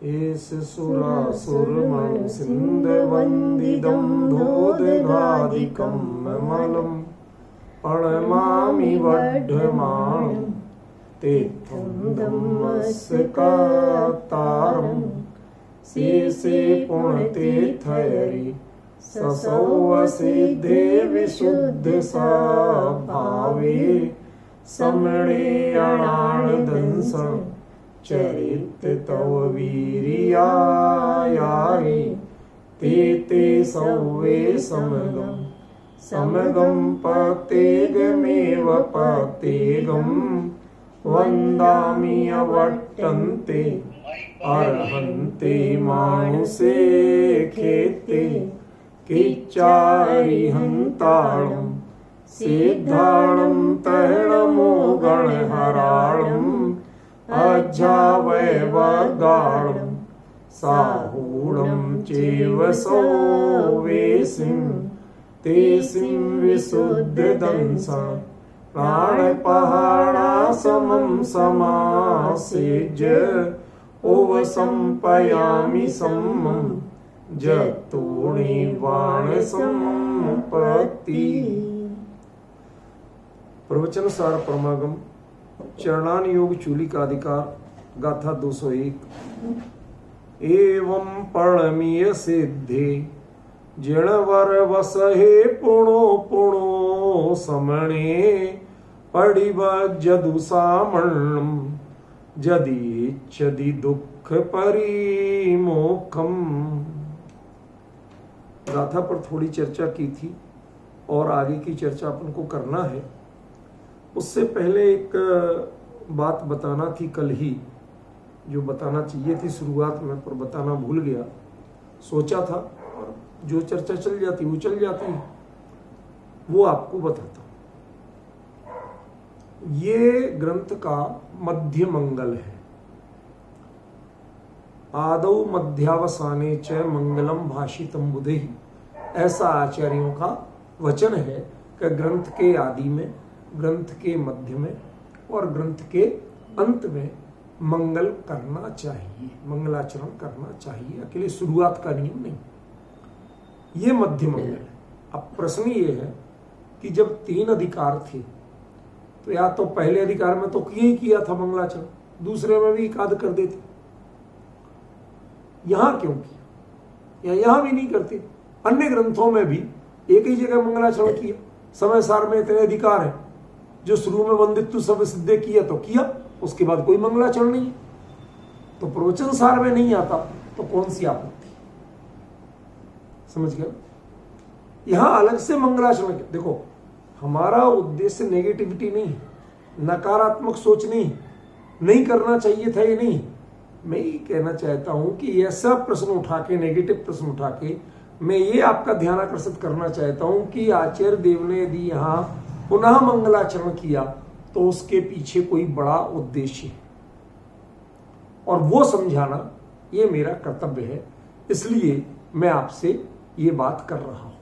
एष सुरासुरमणि सिन्धवन्दितं धोदघादिकं मलं प्रणमामि वढ्ढमानं तेत्थं धम्मस्कातारं शेषे पुण्यतीर्थयरि ससौवसिद्धे विशुद्धस्वभावे समणे अणानदंसं चरित तव वीर्यायारि ते सौवे समगं पतेगमेव पतेगं वन्दामि अवट्टन्ते अर्हन्ते मानुषे खेते किच्चारिहन्ताणं सिद्धाणं तरणमोगणहराणम् अज्जावैवगाणं साहूणं चैव सौवेशिं तेसिं विशुद्धदंसं प्राणपहाणासमं समासेज्य ओवसंपयामि सम्मं जतोणिवाणसम्पत्ति। प्रवचन सार परमागम चरणान योग चूली का अधिकार गाथा 201। एवं पर्णमीय सिद्धे जिणवर वसहे पुणो पुणो समणे पड़िव जदुसामण्णं जदीच्छदि दुख परिमोखम। गाथा पर थोड़ी चर्चा की थी और आगे की चर्चा अपन को करना है। उससे पहले एक बात बताना थी कल ही, जो बताना चाहिए थी शुरुआत में पर बताना भूल गया। सोचा था और जो चर्चा चल जाती वो चल जाती, वो आपको बताता हूं। ये ग्रंथ का मध्य मंगल है। आदौ मध्यावसाने च मंगलम भाषितम बुधे, ऐसा आचार्यों का वचन है कि ग्रंथ के आदि में, ग्रंथ के मध्य में और ग्रंथ के अंत में मंगल करना चाहिए, मंगलाचरण करना चाहिए। अकेले शुरुआत का नियम नहीं, ये मध्य मंगल है। अब प्रश्न ये है कि जब 3 अधिकार थे तो या तो पहले अधिकार में तो किया था मंगलाचरण, दूसरे में भी एकाद कर देते, यहां क्यों किया या यहां भी नहीं करते? अन्य ग्रंथों में भी एक ही जगह मंगलाचरण किया। समय सार में इतने अधिकार है, जो शुरू में वंदित्व सब सिद्धे किया तो किया, उसके बाद कोई मंगलाचरण नहीं। तो प्रवचन सार में नहीं आता तो कौन सी आपत्ति? समझ गया? यहां अलग से मंगलाचरण। देखो, हमारा उद्देश्य नेगेटिविटी नहीं, नकारात्मक सोच नहीं करना चाहिए था ये नहीं। मैं ये कहना चाहता हूं कि ऐसा प्रश्न उठा के, नेगेटिव प्रश्न उठा के मैं ये आपका ध्यान आकर्षित करना चाहता हूं कि आचार्य देव ने यदि यहां पुनः मंगलाचरण किया तो उसके पीछे कोई बड़ा उद्देश्य है, और वो समझाना ये मेरा कर्तव्य है। इसलिए मैं आपसे ये बात कर रहा हूं।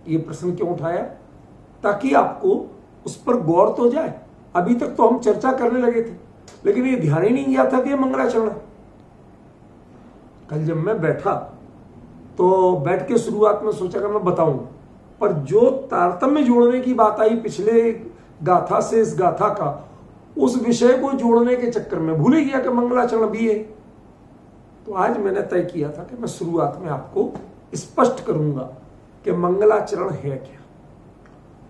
ये प्रश्न क्यों उठाया? ताकि आपको उस पर गौर तो जाए। अभी तक तो हम चर्चा करने लगे थे, लेकिन ये ध्यान ही नहीं गया था कि ये मंगलाचरण है। कल जब मैं बैठा तो बैठ के शुरुआत में सोचा कि मैं बताऊं, पर जो तारतम्य जोड़ने की बात आई पिछले गाथा से इस गाथा का, उस विषय को जोड़ने के चक्कर में भूल ही गया कि मंगलाचरण भी है। तो आज मैंने तय किया था कि मैं शुरुआत में आपको स्पष्ट करूंगा कि मंगलाचरण है क्या।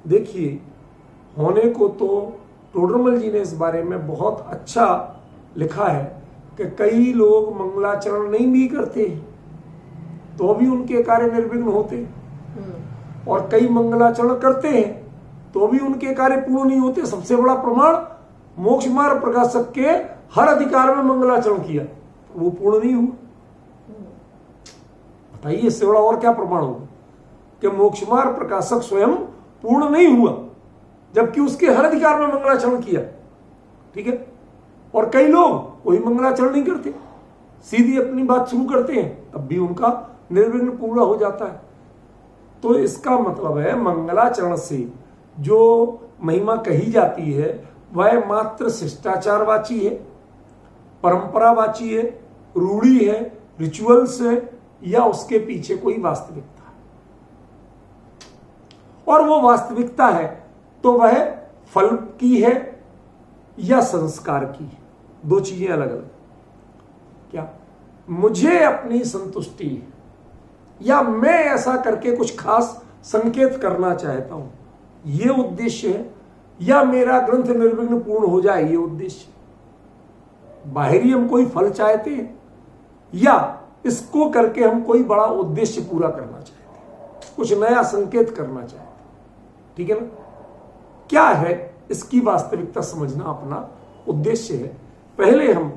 देखिए, होने को तो टोडरमल जी ने इस बारे में बहुत अच्छा लिखा है कि कई लोग मंगलाचरण नहीं भी करते तो भी उनके कार्य निर्विघ्न होते, और कई मंगलाचरण करते हैं तो भी उनके कार्य पूर्ण नहीं होते। सबसे बड़ा प्रमाण मोक्ष मार्ग प्रकाशक के हर अधिकार में मंगलाचरण किया, वो पूर्ण नहीं हुआ। बताइए, इससे बड़ा और क्या प्रमाण होगा कि मोक्ष मार्ग प्रकाशक स्वयं पूर्ण नहीं हुआ, जबकि उसके हर अधिकार में मंगलाचरण किया। ठीक है? और कई लोग कोई मंगलाचरण नहीं करते, सीधी अपनी बात शुरू करते हैं, तब भी उनका निर्विघ्न पूरा हो जाता है। तो इसका मतलब है मंगलाचरण से जो महिमा कही जाती है वह मात्र शिष्टाचारवाची है, परंपरावाची है, रूढ़ी है, रिचुअल्स है, या उसके पीछे कोई वास्तविकता है। और वो वास्तविकता है तो वह फल की है या संस्कार की है। दो चीजें अलग अलग। क्या मुझे अपनी संतुष्टि है या मैं ऐसा करके कुछ खास संकेत करना चाहता हूं, ये उद्देश्य है, या मेरा ग्रंथ निर्विघ्न पूर्ण हो जाए, ये उद्देश्य। बाहरी हम कोई फल चाहते हैं या इसको करके हम कोई बड़ा उद्देश्य पूरा करना चाहते हैं, कुछ नया संकेत करना चाहते हैं। ठीक है ना? क्या है इसकी वास्तविकता समझना अपना उद्देश्य है। पहले हम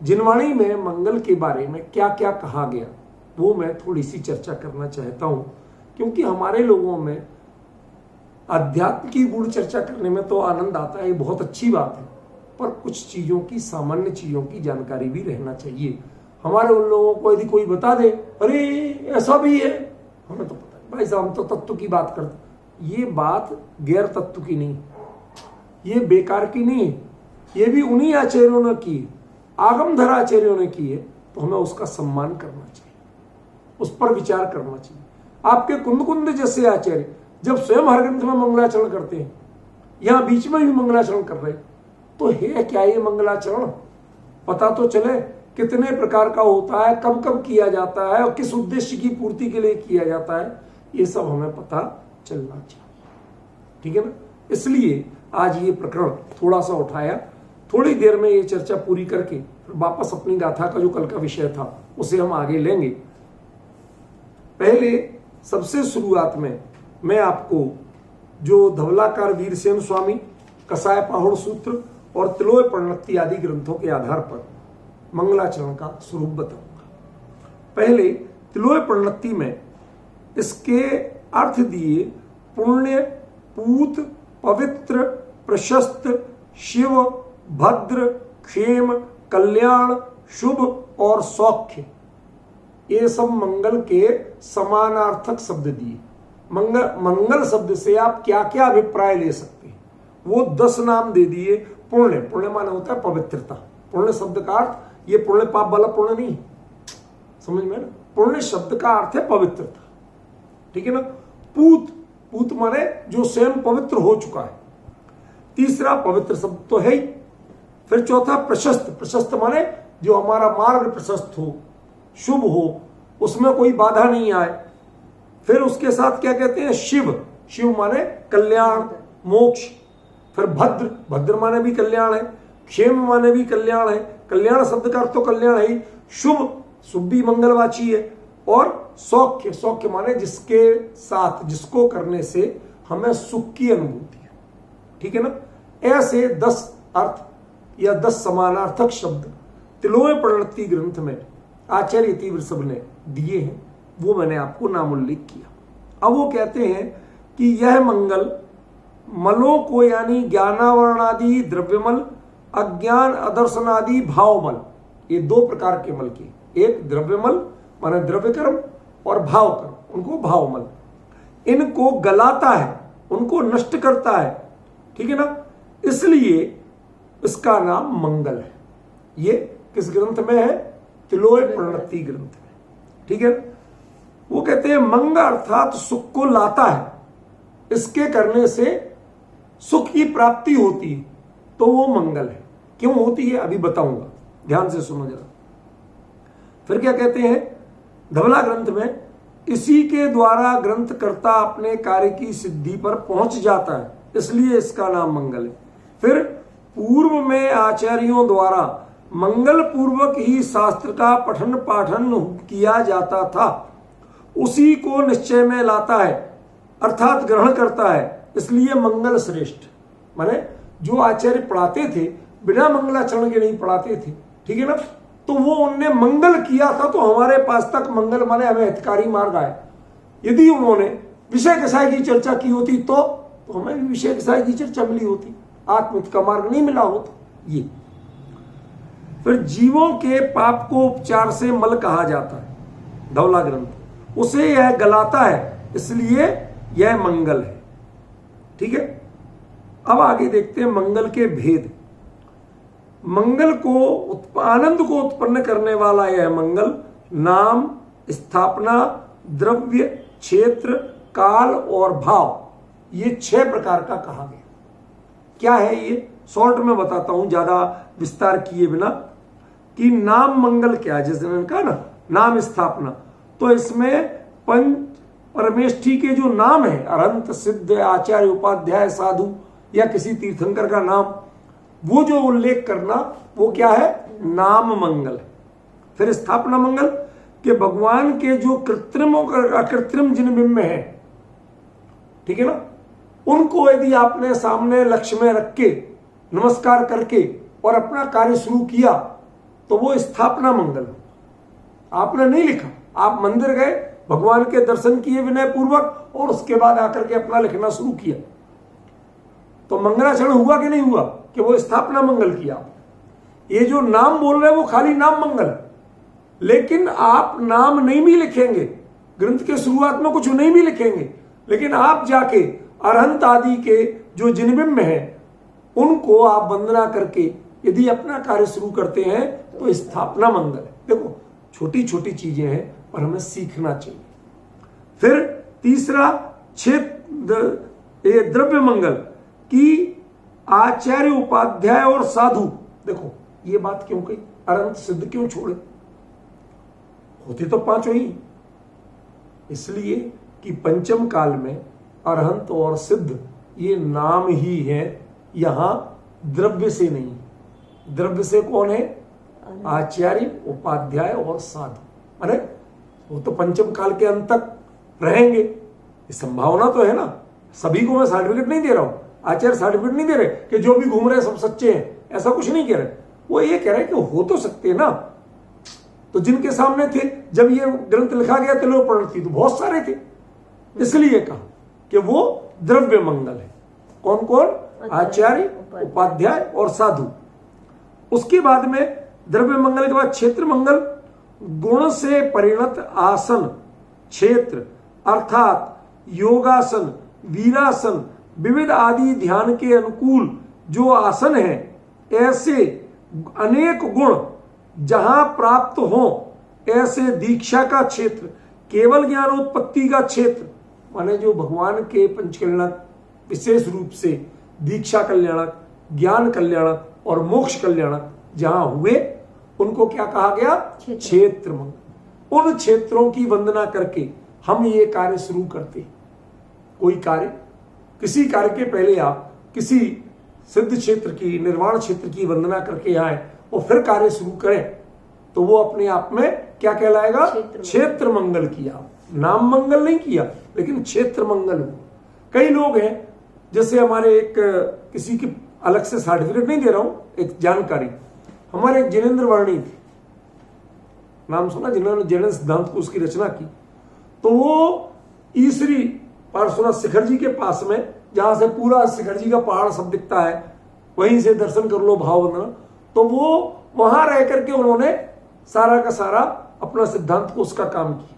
जिनवाणी में मंगल के बारे में क्या क्या कहा गया वो मैं थोड़ी सी चर्चा करना चाहता हूं, क्योंकि हमारे लोगों में अध्यात्म की गुण चर्चा करने में तो आनंद आता है, ये बहुत अच्छी बात है, पर कुछ चीजों की, सामान्य चीजों की जानकारी भी रहना चाहिए। हमारे उन लोगों को यदि कोई बता दे, अरे ऐसा भी है, हमें तो पता है भाई साहब, हम तो तत्व की बात करते। ये बात गैर तत्व की नहीं, ये बेकार की नहीं, ये भी उन्हीं आचार्यों ने की, आगमधर आचार्यों ने की है, तो हमें उसका सम्मान करना चाहिए, उस पर विचार करना चाहिए। आपके कुंद जैसे आचार्य जब स्वयं हर ग्रंथ में मंगलाचरण करते हैं, यहां बीच में भी मंगलाचरण कर रहे, तो है क्या ये मंगलाचरण? पता तो चले कितने प्रकार का होता है, कब कब किया जाता है और किस उद्देश्य की पूर्ति के लिए किया जाता है, ये सब हमें पता चलना चाहिए। ठीक है ना? इसलिए आज ये प्रकरण थोड़ा सा उठाया। थोड़ी देर में ये चर्चा पूरी करके फिर वापस अपनी गाथा का जो कल का विषय था उसे हम आगे लेंगे। पहले सबसे शुरुआत में मैं आपको जो धवलाकार वीरसेन स्वामी, कसाय पाहुड़ सूत्र और तिलोय प्रणति आदि ग्रंथों के आधार पर मंगलाचरण का स्वरूप बताऊंगा। पहले तिलोय प्रणति में इसके अर्थ दिए पुण्य, पूत, पवित्र, प्रशस्त, शिव, भद्र, क्षेम, कल्याण, शुभ और सौख्य, ये सब मंगल के समानार्थक शब्द दिए। मंगल शब्द से आप क्या क्या अभिप्राय ले सकते हैं वो 10 नाम दे दिए। पुण्य, पुण्य माने होता है पवित्रता। पुण्य शब्द का अर्थ ये पुण्य पाप वाला पुण्य नहीं, समझ में ना? पुण्य शब्द का अर्थ है पवित्रता। ठीक है ना? पूत, पूत माने जो स्वयं पवित्र हो चुका है। तीसरा पवित्र शब्द तो है ही। फिर चौथा प्रशस्त, प्रशस्त माने जो हमारा मार्ग प्रशस्त हो, शुभ हो, उसमें कोई बाधा नहीं आए। फिर उसके साथ क्या कहते हैं? शिव, शिव माने कल्याण, मोक्ष। फिर भद्र, भद्र माने भी कल्याण है। क्षेम माने भी कल्याण है, कल्याण शब्द का अर्थ तो कल्याण है ही। शुभ, शुभ भी मंगलवाची है। और सौख्य, सौख्य माने जिसके साथ, जिसको करने से हमें सुख की अनुभूति है। ठीक है ना? ऐसे 10 अर्थ या 10 समानार्थक शब्द तिलोय प्रणति ग्रंथ में आचार्य तीव्र ने दिए हैं, वो मैंने आपको नामोल्लेख किया। अब वो कहते हैं कि यह मंगल मलों को, यानी ज्ञानावरणादि द्रव्यमल, अज्ञान अदर्शनादि भावमल, ये 2 प्रकार के मल के, एक द्रव्यमल माने द्रव्य कर्म और भाव कर्म, उनको भावमल, इनको गलाता है, उनको नष्ट करता है। ठीक है ना? इसलिए इसका नाम मंगल है। ये किस ग्रंथ में है? तिलोय प्रणति ग्रंथ में। ठीक है? वो कहते हैं मंग अर्थात सुख को लाता है, इसके करने से सुख की प्राप्ति होती है, तो वो मंगल है। क्यों होती है अभी बताऊंगा, ध्यान से सुनो जरा। फिर क्या कहते हैं धवला ग्रंथ में? इसी के द्वारा ग्रंथकर्ता अपने कार्य की सिद्धि पर पहुंच जाता है, इसलिए इसका नाम मंगल है। फिर पूर्व में आचार्यों द्वारा मंगल पूर्वक ही शास्त्र का पठन पाठन किया जाता था, उसी को निश्चय में लाता है, अर्थात ग्रहण करता है, इसलिए मंगल श्रेष्ठ। माने जो आचार्य पढ़ाते थे बिना मंगलाचरण के नहीं पढ़ाते थे। ठीक है ना? तो वो उनने मंगल किया था, तो हमारे पास तक मंगल माने हमें हितकारी मार्ग आए। यदि उन्होंने विषय कसाय की चर्चा की होती तो हमें भी विषय कसाय की चर्चा मिली होती, आत्महित का मार्ग नहीं मिला होता। ये फिर जीवों के पाप को उपचार से मल कहा जाता है, धवला ग्रंथ, उसे यह गलाता है, इसलिए यह मंगल है। ठीक है? अब आगे देखते हैं मंगल के भेद। मंगल को आनंद को उत्पन्न करने वाला यह मंगल नाम, स्थापना, द्रव्य, क्षेत्र, काल और भाव, ये 6 प्रकार का कहा गया। क्या है ये? शॉर्ट में बताता हूं ज्यादा विस्तार किए बिना, कि नाम मंगल क्या है। जैसे मैंने कहा ना, नाम स्थापना, तो इसमें पंच परमेष्ठी के जो नाम है, अरहंत, सिद्ध, आचार्य, उपाध्याय, साधु या किसी तीर्थंकर का नाम, वो जो उल्लेख करना, वो क्या है? नाम मंगल है। फिर स्थापना मंगल के भगवान के जो कृत्रिम और अकृत्रिम जिन बिंब है, ठीक है ना, उनको यदि आपने सामने लक्ष्य में रख के नमस्कार करके और अपना कार्य शुरू किया तो वो स्थापना मंगल। आपने नहीं लिखा, आप मंदिर गए, भगवान के दर्शन किए विनय पूर्वक और उसके बाद आकर के अपना लिखना शुरू किया, तो मंगलाचरण हुआ कि नहीं हुआ? कि वो स्थापना मंगल किया। ये जो नाम बोल रहे हैं वो खाली नाम मंगल, लेकिन आप नाम नहीं भी लिखेंगे, ग्रंथ के शुरुआत में कुछ नहीं भी लिखेंगे, लेकिन आप जाके अरहंत आदि के जो जिनबिंब हैं उनको आप वंदना करके यदि अपना कार्य शुरू करते हैं तो स्थापना मंगल है। देखो, छोटी छोटी चीजें हैं पर हमें सीखना चाहिए। फिर तीसरा द्रव्य मंगल की आचार्य, उपाध्याय और साधु। देखो ये बात क्यों कही? अरहंत सिद्ध क्यों छोड़े? होते तो 5 ही, इसलिए कि पंचम काल में अरहंत और सिद्ध ये नाम ही है, यहां द्रव्य से नहीं। द्रव्य से कौन है? आचार्य, उपाध्याय और साधु। अरे वो तो पंचम काल के अंत तक रहेंगे, संभावना तो है ना। सभी को मैं सर्टिफिकेट नहीं दे रहा हूं, आचार्य सर्टिफिकेट नहीं दे रहे कि जो भी घूम रहे सब सच्चे हैं, ऐसा कुछ नहीं कह रहे। वो ये कह रहे कि हो तो सकते ना। तो जिनके सामने थे जब ये ग्रंथ लिखा गया तिलोपणर्थी, तो बहुत सारे थे, इसलिए कहा कि वो द्रव्य मंगल है। कौन कौन? आचार्य, उपाध्याय और साधु। उसके बाद में द्रव्य मंगल के बाद क्षेत्र मंगल, गुण से परिणत आसन, क्षेत्र अर्थात योगासन, वीरासन, विविध आदि ध्यान के अनुकूल जो आसन है, ऐसे अनेक गुण जहां प्राप्त हो, ऐसे दीक्षा का क्षेत्र, केवल ज्ञानोत्पत्ति का क्षेत्र, माने जो भगवान के पंचकल्याणक, विशेष रूप से दीक्षा कल्याणक, ज्ञान कल्याणक और मोक्ष कल्याणक जहां हुए, उनको क्या कहा गया? क्षेत्र मंगल। उन क्षेत्रों की वंदना करके हम ये कार्य शुरू करते हैं। कोई कार्य, किसी कार्य के पहले आप किसी सिद्ध क्षेत्र की, निर्वाण क्षेत्र की वंदना करके आए और फिर कार्य शुरू करें, तो वो अपने आप में क्या कहलाएगा? क्षेत्र मंगल किया। नाम मंगल नहीं किया, लेकिन क्षेत्र मंगल हुआ। कई लोग हैं, जैसे हमारे एक किसी की अलग से सर्टिफिकेट नहीं दे रहा हूं, एक जानकारी, हमारे एक जिनेन्द्र वर्णी थे, नाम सुना, जिन्होंने जैन सिद्धांत को उसकी रचना की। तो वो ईसरी पार्श्वनाथ शिखर जी के पास में, जहां से पूरा शिखर जी का पहाड़ सब दिखता है, वहीं से दर्शन कर लो भाव वंदना, तो वो वहां रह करके उन्होंने सारा का सारा अपना सिद्धांत को उसका काम किया।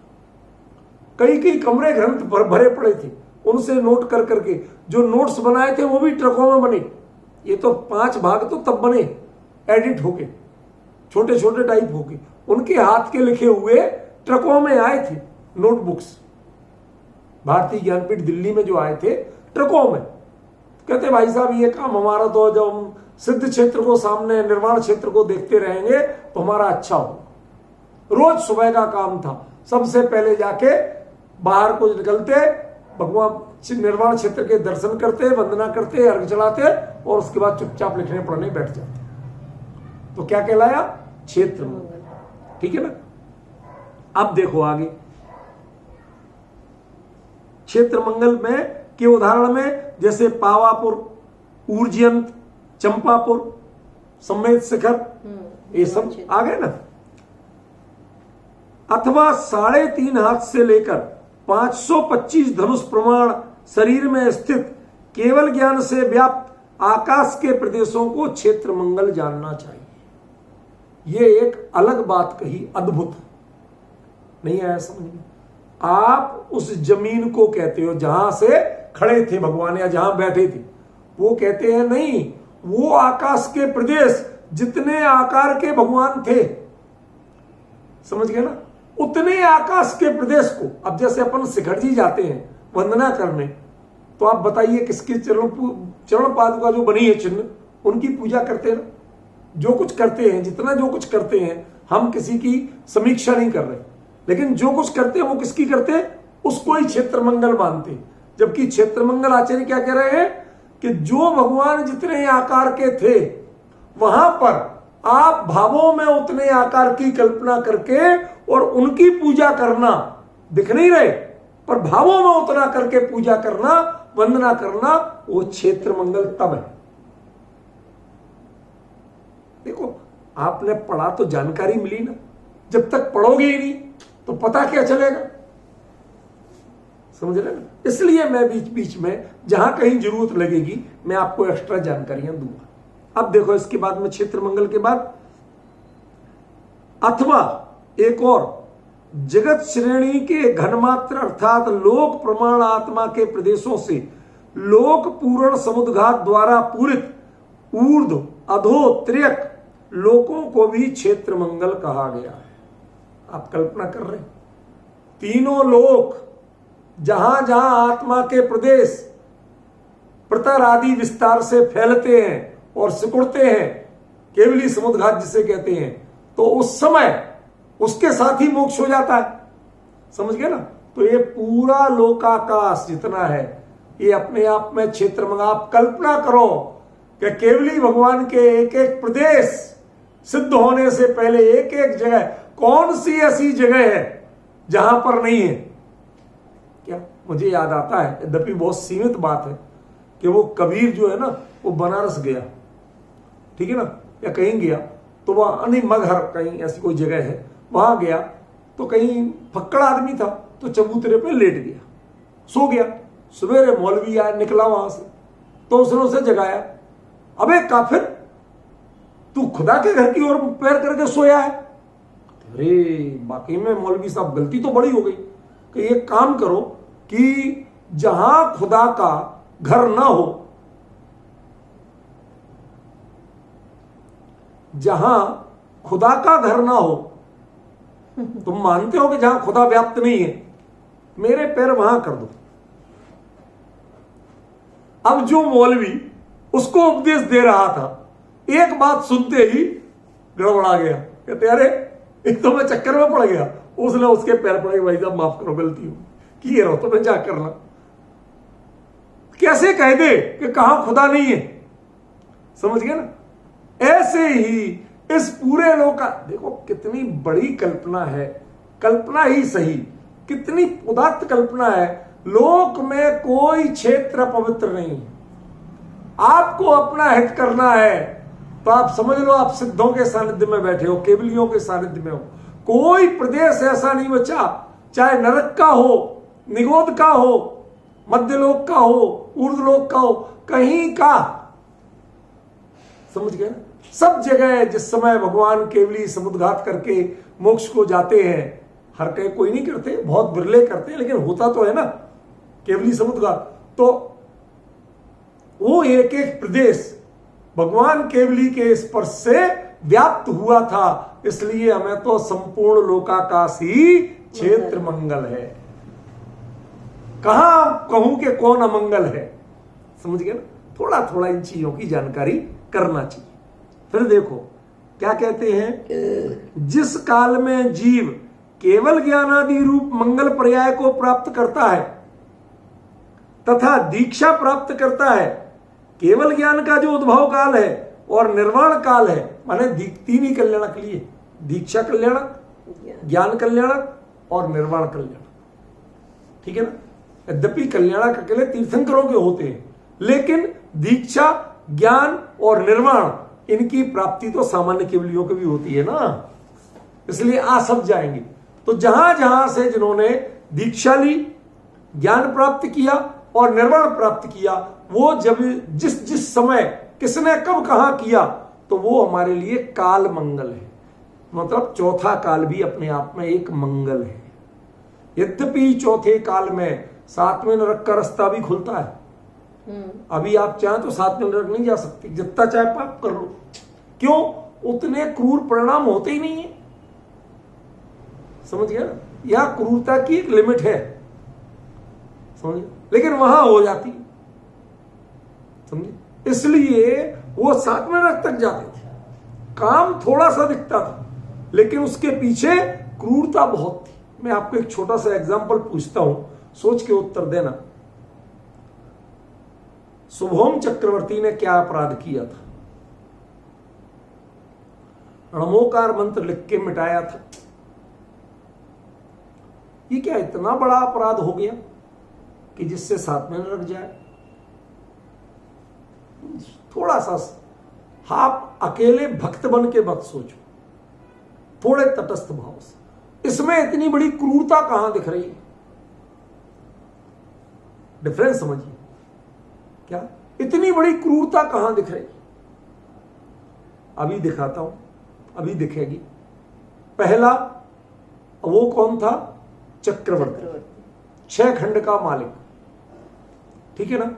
कई कई कमरे ग्रंथ भरे पड़े थे, उनसे नोट कर करके जो नोट्स बनाए थे वो भी ट्रकों में बने। ये तो 5 भाग तो तब बने एडिट होके, छोटे छोटे टाइप होके, उनके हाथ के लिखे हुए ट्रकों में आए थे नोटबुक्स। भारतीय ज्ञानपीठ दिल्ली में जो आए थे ट्रकों में, कहते भाई साहब ये काम हमारा तो जब हम सिद्ध क्षेत्र को सामने, निर्वाण क्षेत्र को देखते रहेंगे तो हमारा अच्छा हो। रोज सुबह का काम था, सबसे पहले जाके बाहर को निकलते, भगवान निर्वाण क्षेत्र के दर्शन करते, वंदना करते, अर्घ चढ़ाते और उसके बाद चुपचाप लिखने पढ़ने बैठ जाते। तो क्या कहलाया? क्षेत्र मंगल। ठीक है ना। अब देखो आगे, क्षेत्र मंगल में के उदाहरण में जैसे पावापुर, ऊर्जयंत, चंपापुर, सम्मेत शिखर, ये सब आ गए ना। अथवा 3.5 हाथ से लेकर 525 धनुष प्रमाण शरीर में स्थित केवल ज्ञान से व्याप्त आकाश के प्रदेशों को क्षेत्र मंगल जानना चाहिए। ये एक अलग बात कही, अद्भुत। नहीं आया समझ में? आप उस जमीन को कहते हो जहां से खड़े थे भगवान या जहां बैठे थे, वो कहते हैं नहीं, वो आकाश के प्रदेश जितने आकार के भगवान थे, समझ गए ना, उतने आकाश के प्रदेश को, अब जैसे अपन शिखर जी जाते हैं वंदना करने, तो आप बताइए किसके चरण पादुका जो बनी है चिन्ह, उनकी पूजा करते हैं ना। जो कुछ करते हैं, जितना जो कुछ करते हैं, हम किसी की समीक्षा नहीं कर रहे, लेकिन जो कुछ करते हैं वो किसकी करते हैं, उसको ही क्षेत्र मंगल मानते हैं। जबकि क्षेत्र मंगल आचार्य क्या कह रहे हैं कि जो भगवान जितने आकार के थे, वहां पर आप भावों में उतने आकार की कल्पना करके और उनकी पूजा करना, दिख नहीं रहे पर भावों में उतना करके पूजा करना, वंदना करना, वो क्षेत्र मंगल तब है। देखो, आपने पढ़ा तो जानकारी मिली ना, जब तक पढ़ोगे ही नहीं तो पता क्या चलेगा, समझ रहे ना। इसलिए मैं बीच बीच में जहां कहीं जरूरत लगेगी मैं आपको एक्स्ट्रा जानकारियां दूंगा। अब देखो, इसके बाद में क्षेत्र मंगल के बाद अथवा एक और, जगत श्रेणी के घनमात्र अर्थात लोक प्रमाण आत्मा के प्रदेशों से लोक पूर्ण समुद्घात द्वारा पूरित ऊर्ध्व अधो त्र्यक लोकों को भी क्षेत्र मंगल कहा गया है। आप कल्पना कर रहे हैं, तीनों लोक जहां जहां आत्मा के प्रदेश प्रतर आदि विस्तार से फैलते हैं और सिकुड़ते हैं, केवली समुद्घात जिसे कहते हैं, तो उस समय उसके साथ ही मोक्ष हो जाता है, समझ गए ना। तो ये पूरा लोकाकाश जितना है, ये अपने आप में क्षेत्र मंगल। आप कल्पना करो कि केवली भगवान के एक एक प्रदेश सिद्ध होने से पहले एक एक जगह, कौन सी ऐसी जगह है जहां पर नहीं है। क्या मुझे याद आता है, यद्यपि बहुत सीमित बात है, कि वो कबीर जो है ना, वो बनारस गया, ठीक है ना, या कहीं गया, तो वह मगहर कहीं ऐसी कोई जगह है, वहां गया तो कहीं फक्कड़ आदमी था, तो चबूतरे पे लेट गया, सो गया। सवेरे मौलवी आया, निकला वहां से, तो उसने उसे जगाया, अबे काफिर, तू खुदा के घर की ओर पैर करके सोया है। अरे बाकी में मौलवी साहब, गलती तो बड़ी हो गई कि एक काम करो कि जहां खुदा का घर ना हो, जहां खुदा का घर ना हो, तुम मानते हो कि जहां खुदा व्याप्त नहीं है, मेरे पैर वहां कर दो। अब जो मौलवी उसको उपदेश दे रहा था, एक बात सुनते ही गड़बड़ा गया, कहते अरे एक तो मैं चक्कर में पड़ गया। उसने उसके पैर पड़े, भाई साहब माफ करो, गलती हो की रहो, तो मैं जा करना। कैसे कह दे कि कहां खुदा नहीं है, समझ गए ना। ऐसे ही इस पूरे लोक का देखो कितनी बड़ी कल्पना है, कल्पना ही सही, कितनी उदात्त कल्पना है। लोक में कोई क्षेत्र पवित्र नहीं है। आपको अपना हित करना है तो आप समझ लो, आप सिद्धों के सानिध्य में बैठे हो, केवलियों के सानिध्य में हो। कोई प्रदेश ऐसा नहीं बचा, चाहे नरक का हो, निगोद का हो, मध्यलोक का हो, ऊर्ध्वलोक का हो, कहीं का, समझ गए। सब जगह जिस समय भगवान केवली समुद्घात करके मोक्ष को जाते हैं, हर कहीं कोई नहीं करते, बहुत बिरले करते हैं, लेकिन होता तो है ना केवली समुद्घात। तो वो एक एक प्रदेश भगवान केवली के स्पर्श से व्याप्त हुआ था, इसलिए हमें तो संपूर्ण लोकाकाश ही क्षेत्र मंगल है। कहां कहूं कि कौन अमंगल है, समझ गए ना। थोड़ा थोड़ा इन चीजों की जानकारी करना चाहिए। फिर देखो क्या कहते हैं, जिस काल में जीव केवल ज्ञानादि रूप मंगल पर्याय को प्राप्त करता है तथा दीक्षा प्राप्त करता है, केवल ज्ञान का जो उद्भव काल है और निर्वाण काल है, माने तीन ही कल्याणक लिए, दीक्षा कल्याणक, ज्ञान कल्याणक और निर्वाण कल्याणक, ठीक है ना। यद्यपि कल्याणक अकेले तीर्थंकरों के होते हैं, लेकिन दीक्षा, ज्ञान और निर्वाण, इनकी प्राप्ति तो सामान्य केवलियों की भी होती है ना, इसलिए आ सब जाएंगे। तो जहां जहां से जिन्होंने दीक्षा ली, ज्ञान प्राप्त किया और निर्वाण प्राप्त किया, वो जब जिस जिस समय किसने कब कहां किया, तो वो हमारे लिए काल मंगल है। मतलब चौथा काल भी अपने आप में एक मंगल है। यद्यपि चौथे काल में सातवें नरक का रास्ता भी खुलता है। अभी आप चाहें तो सातवें नरक नहीं जा सकते, जितना चाहे पाप कर लो। क्यों? उतने क्रूर परिणाम होते ही नहीं है। समझ गया ना? यह क्रूरता की एक लिमिट है, समझ गया? लेकिन वहां हो जाती है, समझे? इसलिए वो 7वें नरक तक जाते थे। काम थोड़ा सा दिखता था, लेकिन उसके पीछे क्रूरता बहुत थी। मैं आपको एक छोटा सा एग्जांपल पूछता हूं, सोच के उत्तर देना। शुभोम चक्रवर्ती ने क्या अपराध किया था? णमोकार मंत्र लिख के मिटाया था। ये क्या इतना बड़ा अपराध हो गया कि जिससे 7वें नरक जाए? थोड़ा सा आप अकेले भक्त बन के मत सोचो, थोड़े तटस्थ भाव से। इसमें इतनी बड़ी क्रूरता कहां दिख रही है? डिफरेंस समझिए। क्या इतनी बड़ी क्रूरता कहां दिख रही? अभी दिखाता हूं, अभी दिखेगी। पहला, वो कौन था? चक्रवर्ती, 6 खंड का मालिक, ठीक है ना?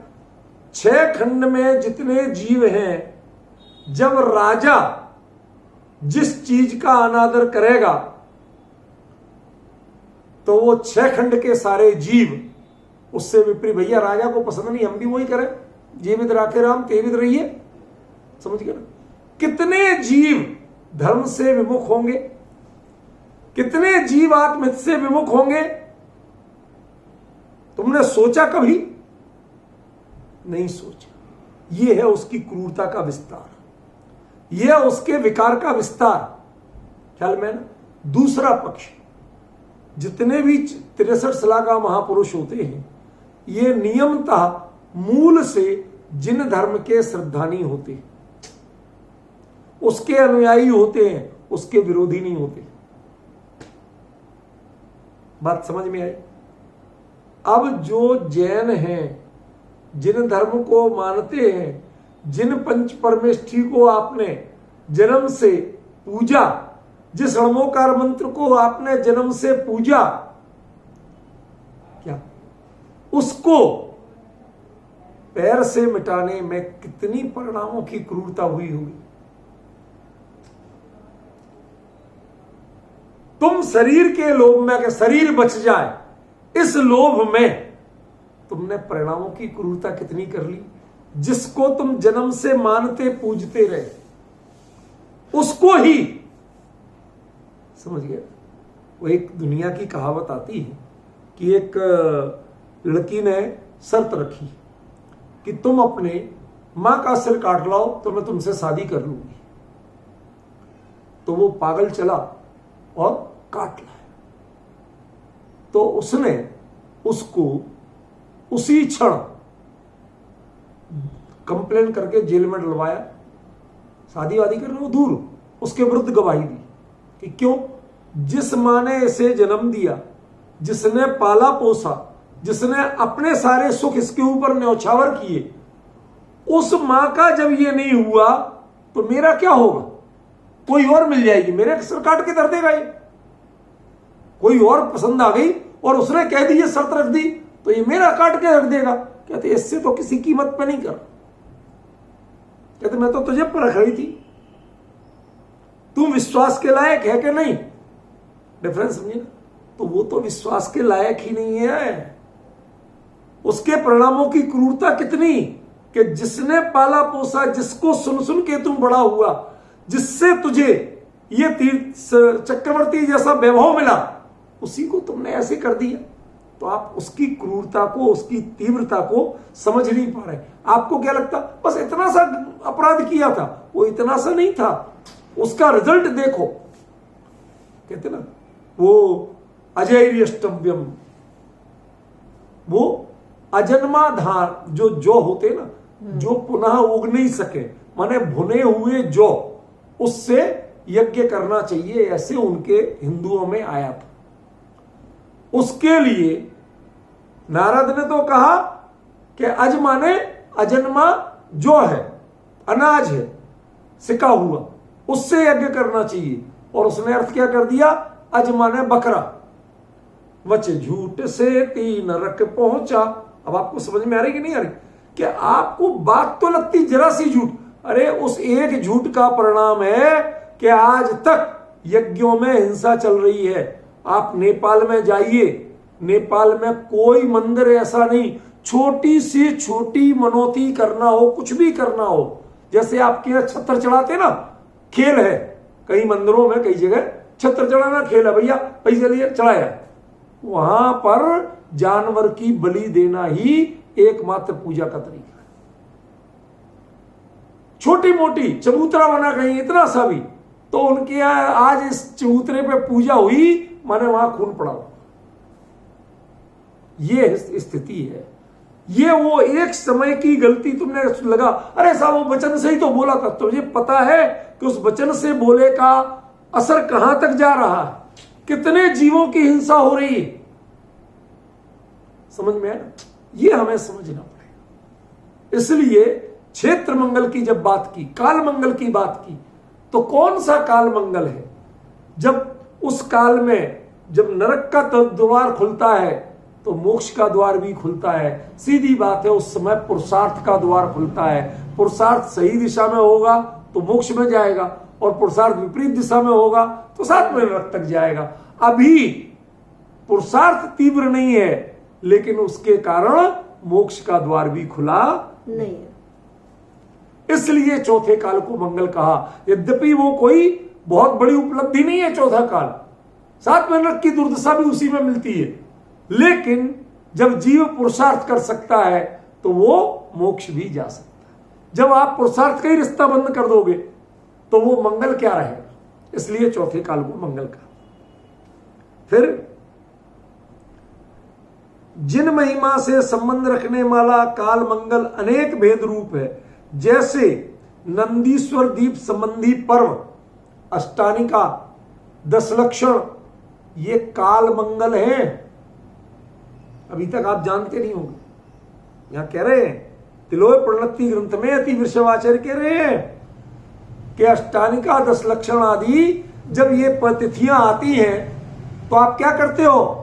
6 खंड में जितने जीव हैं, जब राजा जिस चीज का अनादर करेगा तो वो 6 खंड के सारे जीव उससे विपरीत, भैया राजा को पसंद नहीं, हम भी वही करें, जीवित राखे राम तेवित रहिए। समझ गए ना? कितने जीव धर्म से विमुख होंगे, कितने जीव आत्महित से विमुख होंगे? तुमने सोचा कभी? नहीं सोचा। यह है उसकी क्रूरता का विस्तार, यह उसके विकार का विस्तार। ख्याल में ना? दूसरा पक्ष, जितने भी 63 सलाहकार महापुरुष होते हैं, ये नियमतः मूल से जिन धर्म के श्रद्धानी होते हैं, उसके अनुयायी होते हैं, उसके विरोधी नहीं होते। बात समझ में आई? अब जो जैन हैं, जिन धर्म को मानते हैं, जिन पंच परमेष्ठी को आपने जन्म से पूजा, जिस णमोकार मंत्र को आपने जन्म से पूजा, क्या उसको पैर से मिटाने में कितनी परिणामों की क्रूरता हुई होगी? तुम शरीर के लोभ में, कि शरीर बच जाए, इस लोभ में तुमने परिणामों की क्रूरता कितनी कर ली। जिसको तुम जन्म से मानते पूजते रहे, उसको ही, समझ गए? वो एक दुनिया की कहावत आती है कि एक लड़की ने शर्त रखी कि तुम अपने मां का सिर काट लाओ तो मैं तुमसे शादी कर लूंगी। तो वो पागल चला और काट लाया। तो उसने उसको उसी क्षण कंप्लेन करके जेल में डलवाया। शादी वादी कर लो दूर, उसके विरुद्ध गवाही दी कि क्यों? जिस मां ने इसे जन्म दिया, जिसने पाला पोसा, जिसने अपने सारे सुख इसके ऊपर न्यौछावर किए, उस मां का जब ये नहीं हुआ तो मेरा क्या होगा? कोई और मिल जाएगी, मेरे सिर काट के धर देगा ये। कोई और पसंद आ गई और उसने कह दी, ये शर्त रख दी, तो ये मेरा काट के रख देगा। कहते इससे तो किसी कीमत पे नहीं कर। कहते मैं तो तुझे परख रही थी, तू विश्वास के लायक है कि नहीं? डिफरेंस समझिए ना? तो वो तो विश्वास के लायक ही नहीं है। उसके परिणामों की क्रूरता कितनी कि जिसने पाला पोसा, जिसको सुन सुन के तुम बड़ा हुआ, जिससे तुझे ये तीर्थ चक्रवर्ती जैसा वैभव मिला, उसी को तुमने ऐसे कर दिया। तो आप उसकी क्रूरता को, उसकी तीव्रता को समझ नहीं पा रहे। आपको क्या लगता बस इतना सा अपराध किया था? वो इतना सा नहीं था, उसका रिजल्ट देखो। कहते ना वो अजैर्यष्टव्यम, वो अजन्मा धान जो होते ना, जो पुनः उग नहीं सके, माने भुने हुए जो, उससे यज्ञ करना चाहिए, ऐसे उनके हिंदुओं में आया था। उसके लिए नारद ने तो कहा कि अज माने अजन्मा जो है, अनाज है, सिका हुआ, उससे यज्ञ करना चाहिए। और उसने अर्थ क्या कर दिया? अज माने बकरा, वच झूठ से 3 नरक पहुंचा। अब आपको समझ में आ रही कि नहीं आ रही? कि आपको बात तो लगती जरा सी झूठ, अरे उस एक झूठ का परिणाम है कि आज तक यज्ञों में हिंसा चल रही है। आप नेपाल में जाइए, नेपाल में कोई मंदिर ऐसा नहीं, छोटी से छोटी मनौती करना हो, कुछ भी करना हो, जैसे आपके यहाँ छत्र चढ़ाते ना, खेल है कई मंदिरों में, कई जगह छत्र चढ़ाना खेल है, भैया पैसे लिए चढ़ाया, वहां पर जानवर की बलि देना ही एकमात्र पूजा का तरीका है। छोटी मोटी चबूतरा बना कहीं इतना सा भी, तो उनके यहां आज इस चबूतरे पे पूजा हुई, माने वहां खून पड़ा हो। ये स्थिति है। ये वो एक समय की गलती तुमने लगा, अरे साहब वो वचन से ही तो बोला था, तुझे पता है कि उस वचन से बोले का असर कहां तक जा रहा है, कितने जीवों की हिंसा हो रही है। समझ में आया ना? ये हमें समझना पड़ेगा। इसलिए क्षेत्र मंगल की जब बात की, काल मंगल की बात की, तो कौन सा काल मंगल है? जब उस काल में जब नरक का द्वार खुलता है तो मोक्ष का द्वार भी खुलता है। सीधी बात है, उस समय पुरुषार्थ का द्वार खुलता है। पुरुषार्थ सही दिशा में होगा तो मोक्ष में जाएगा, और पुरुषार्थ विपरीत दिशा में होगा तो साथ में नरक तक जाएगा। अभी पुरुषार्थ तीव्र नहीं है, लेकिन उसके कारण मोक्ष का द्वार भी खुला नहीं है। इसलिए चौथे काल को मंगल कहा। यद्यपि वो कोई बहुत बड़ी उपलब्धि नहीं है चौथा काल, सात में नरक की दुर्दशा भी उसी में मिलती है, लेकिन जब जीव पुरुषार्थ कर सकता है तो वो मोक्ष भी जा सकता है। जब आप पुरुषार्थ का ही रिश्ता बंद कर दोगे तो वो मंगल क्या रहेगा? इसलिए चौथे काल को मंगल कहा। फिर जिन महिमा से संबंध रखने वाला काल मंगल अनेक भेद रूप है, जैसे नंदीश्वर दीप संबंधी पर्व, अष्टानिका, दशलक्षण, ये काल मंगल है। अभी तक आप जानते नहीं होंगे। यहां कह रहे हैं तिलोय प्रणति ग्रंथ में अति वृषभाचार्य कह रहे हैं कि अष्टानिका, दशलक्षण आदि जब ये तिथियां आती हैं तो आप क्या करते हो?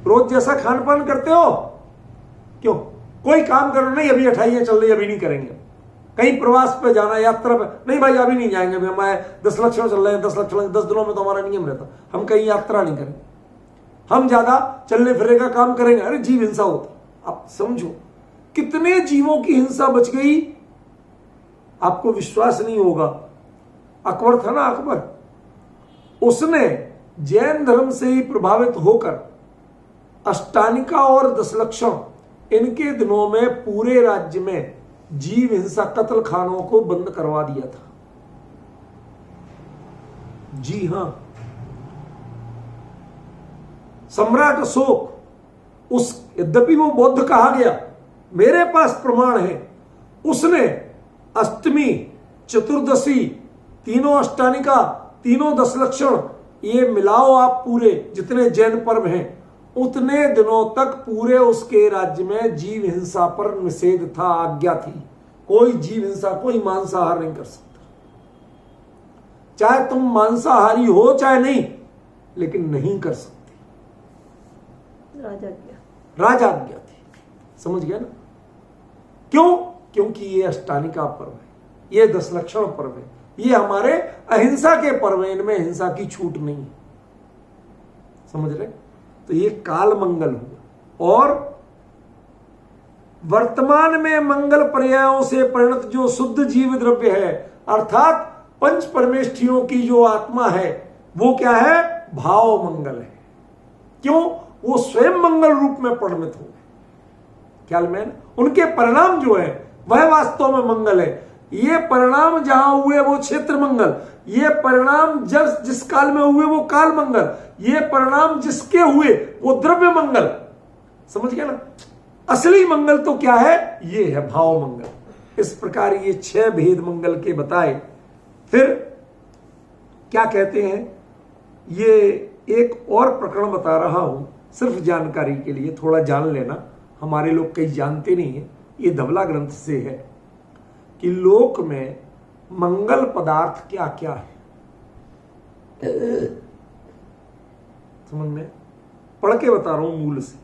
रोज जैसा खान पान करते हो? क्यों? कोई काम करो नहीं, अभी 28 चल रही, अभी नहीं करेंगे। कहीं प्रवास पे जाना, यात्रा पे, नहीं भाई अभी नहीं जाएंगे, अभी हमारे 10 लक्षण चल रहे हैं, 10 लक्षण 10 दिनों में तो हमारा नियम रहता, हम कहीं यात्रा नहीं करेंगे, हम ज्यादा चलने फिरने का काम करेंगे। अरे जीव हिंसा होती। आप समझो कितने जीवों की हिंसा बच गई, आपको विश्वास नहीं होगा। अकबर था ना, अकबर, उसने जैन धर्म से ही प्रभावित होकर अष्टानिका और दशलक्षण, इनके दिनों में पूरे राज्य में जीव हिंसा, कत्ल खानों को बंद करवा दिया था। जी हां, सम्राट अशोक, उस यद्यपि वो बौद्ध कहा गया, मेरे पास प्रमाण है, उसने अष्टमी, चतुर्दशी, तीनों अष्टानिका, तीनों दशलक्षण, ये मिलाओ आप पूरे जितने जैन पर्व हैं, उतने दिनों तक पूरे उसके राज्य में जीव हिंसा पर निषेध था, आज्ञा थी। कोई जीव हिंसा, कोई मांसाहार नहीं कर सकता। चाहे तुम मांसाहारी हो चाहे नहीं, लेकिन नहीं कर सकते। राजाज्ञा थी। समझ गया ना? क्यों? क्योंकि ये अष्टानिका पर्व है, ये दशलक्षण पर्व है, ये हमारे अहिंसा के पर्व है, इनमें हिंसा की छूट नहीं है। समझ रहे? तो ये काल मंगल हुआ। और वर्तमान में मंगल पर्यायों से परिणत जो शुद्ध जीव द्रव्य है, अर्थात पंच परमेष्ठियों की जो आत्मा है, वो क्या है? भाव मंगल है। क्यों? वो स्वयं मंगल रूप में परिणत हो गए। ख्याल में? उनके परिणाम जो है वह वास्तव में मंगल है। ये परिणाम जहां हुए वो क्षेत्र मंगल, ये परिणाम जब जिस काल में हुए वो काल मंगल, ये परिणाम जिसके हुए वो द्रव्य मंगल। समझ गया ना? असली मंगल तो क्या है? ये है भाव मंगल। इस प्रकार ये 6 भेद मंगल के बताए। फिर क्या कहते हैं, ये एक और प्रकरण बता रहा हूं सिर्फ जानकारी के लिए, थोड़ा जान लेना, हमारे लोग कई जानते नहीं है। ये धवला ग्रंथ से है कि लोक में मंगल पदार्थ क्या क्या है। समझ में? पढ़ के बता रहा हूं मूल से।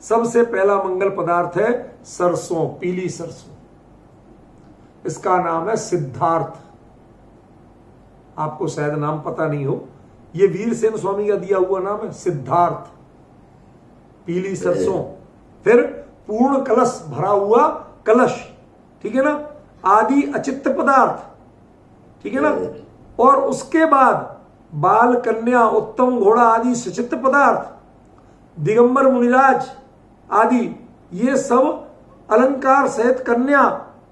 सबसे पहला मंगल पदार्थ है सरसों, पीली सरसों। इसका नाम है सिद्धार्थ। आपको शायद नाम पता नहीं हो, ये वीरसेन स्वामी का दिया हुआ नाम है सिद्धार्थ। पीली सरसों, फिर पूर्ण कलश भरा हुआ कलश, ठीक है ना, आदि अचित्त पदार्थ, ठीक है ना, और उसके बाद बाल कन्या उत्तम घोड़ा आदि सचित्त पदार्थ, दिगंबर मुनिराज आदि, ये सब अलंकार सहित कन्या,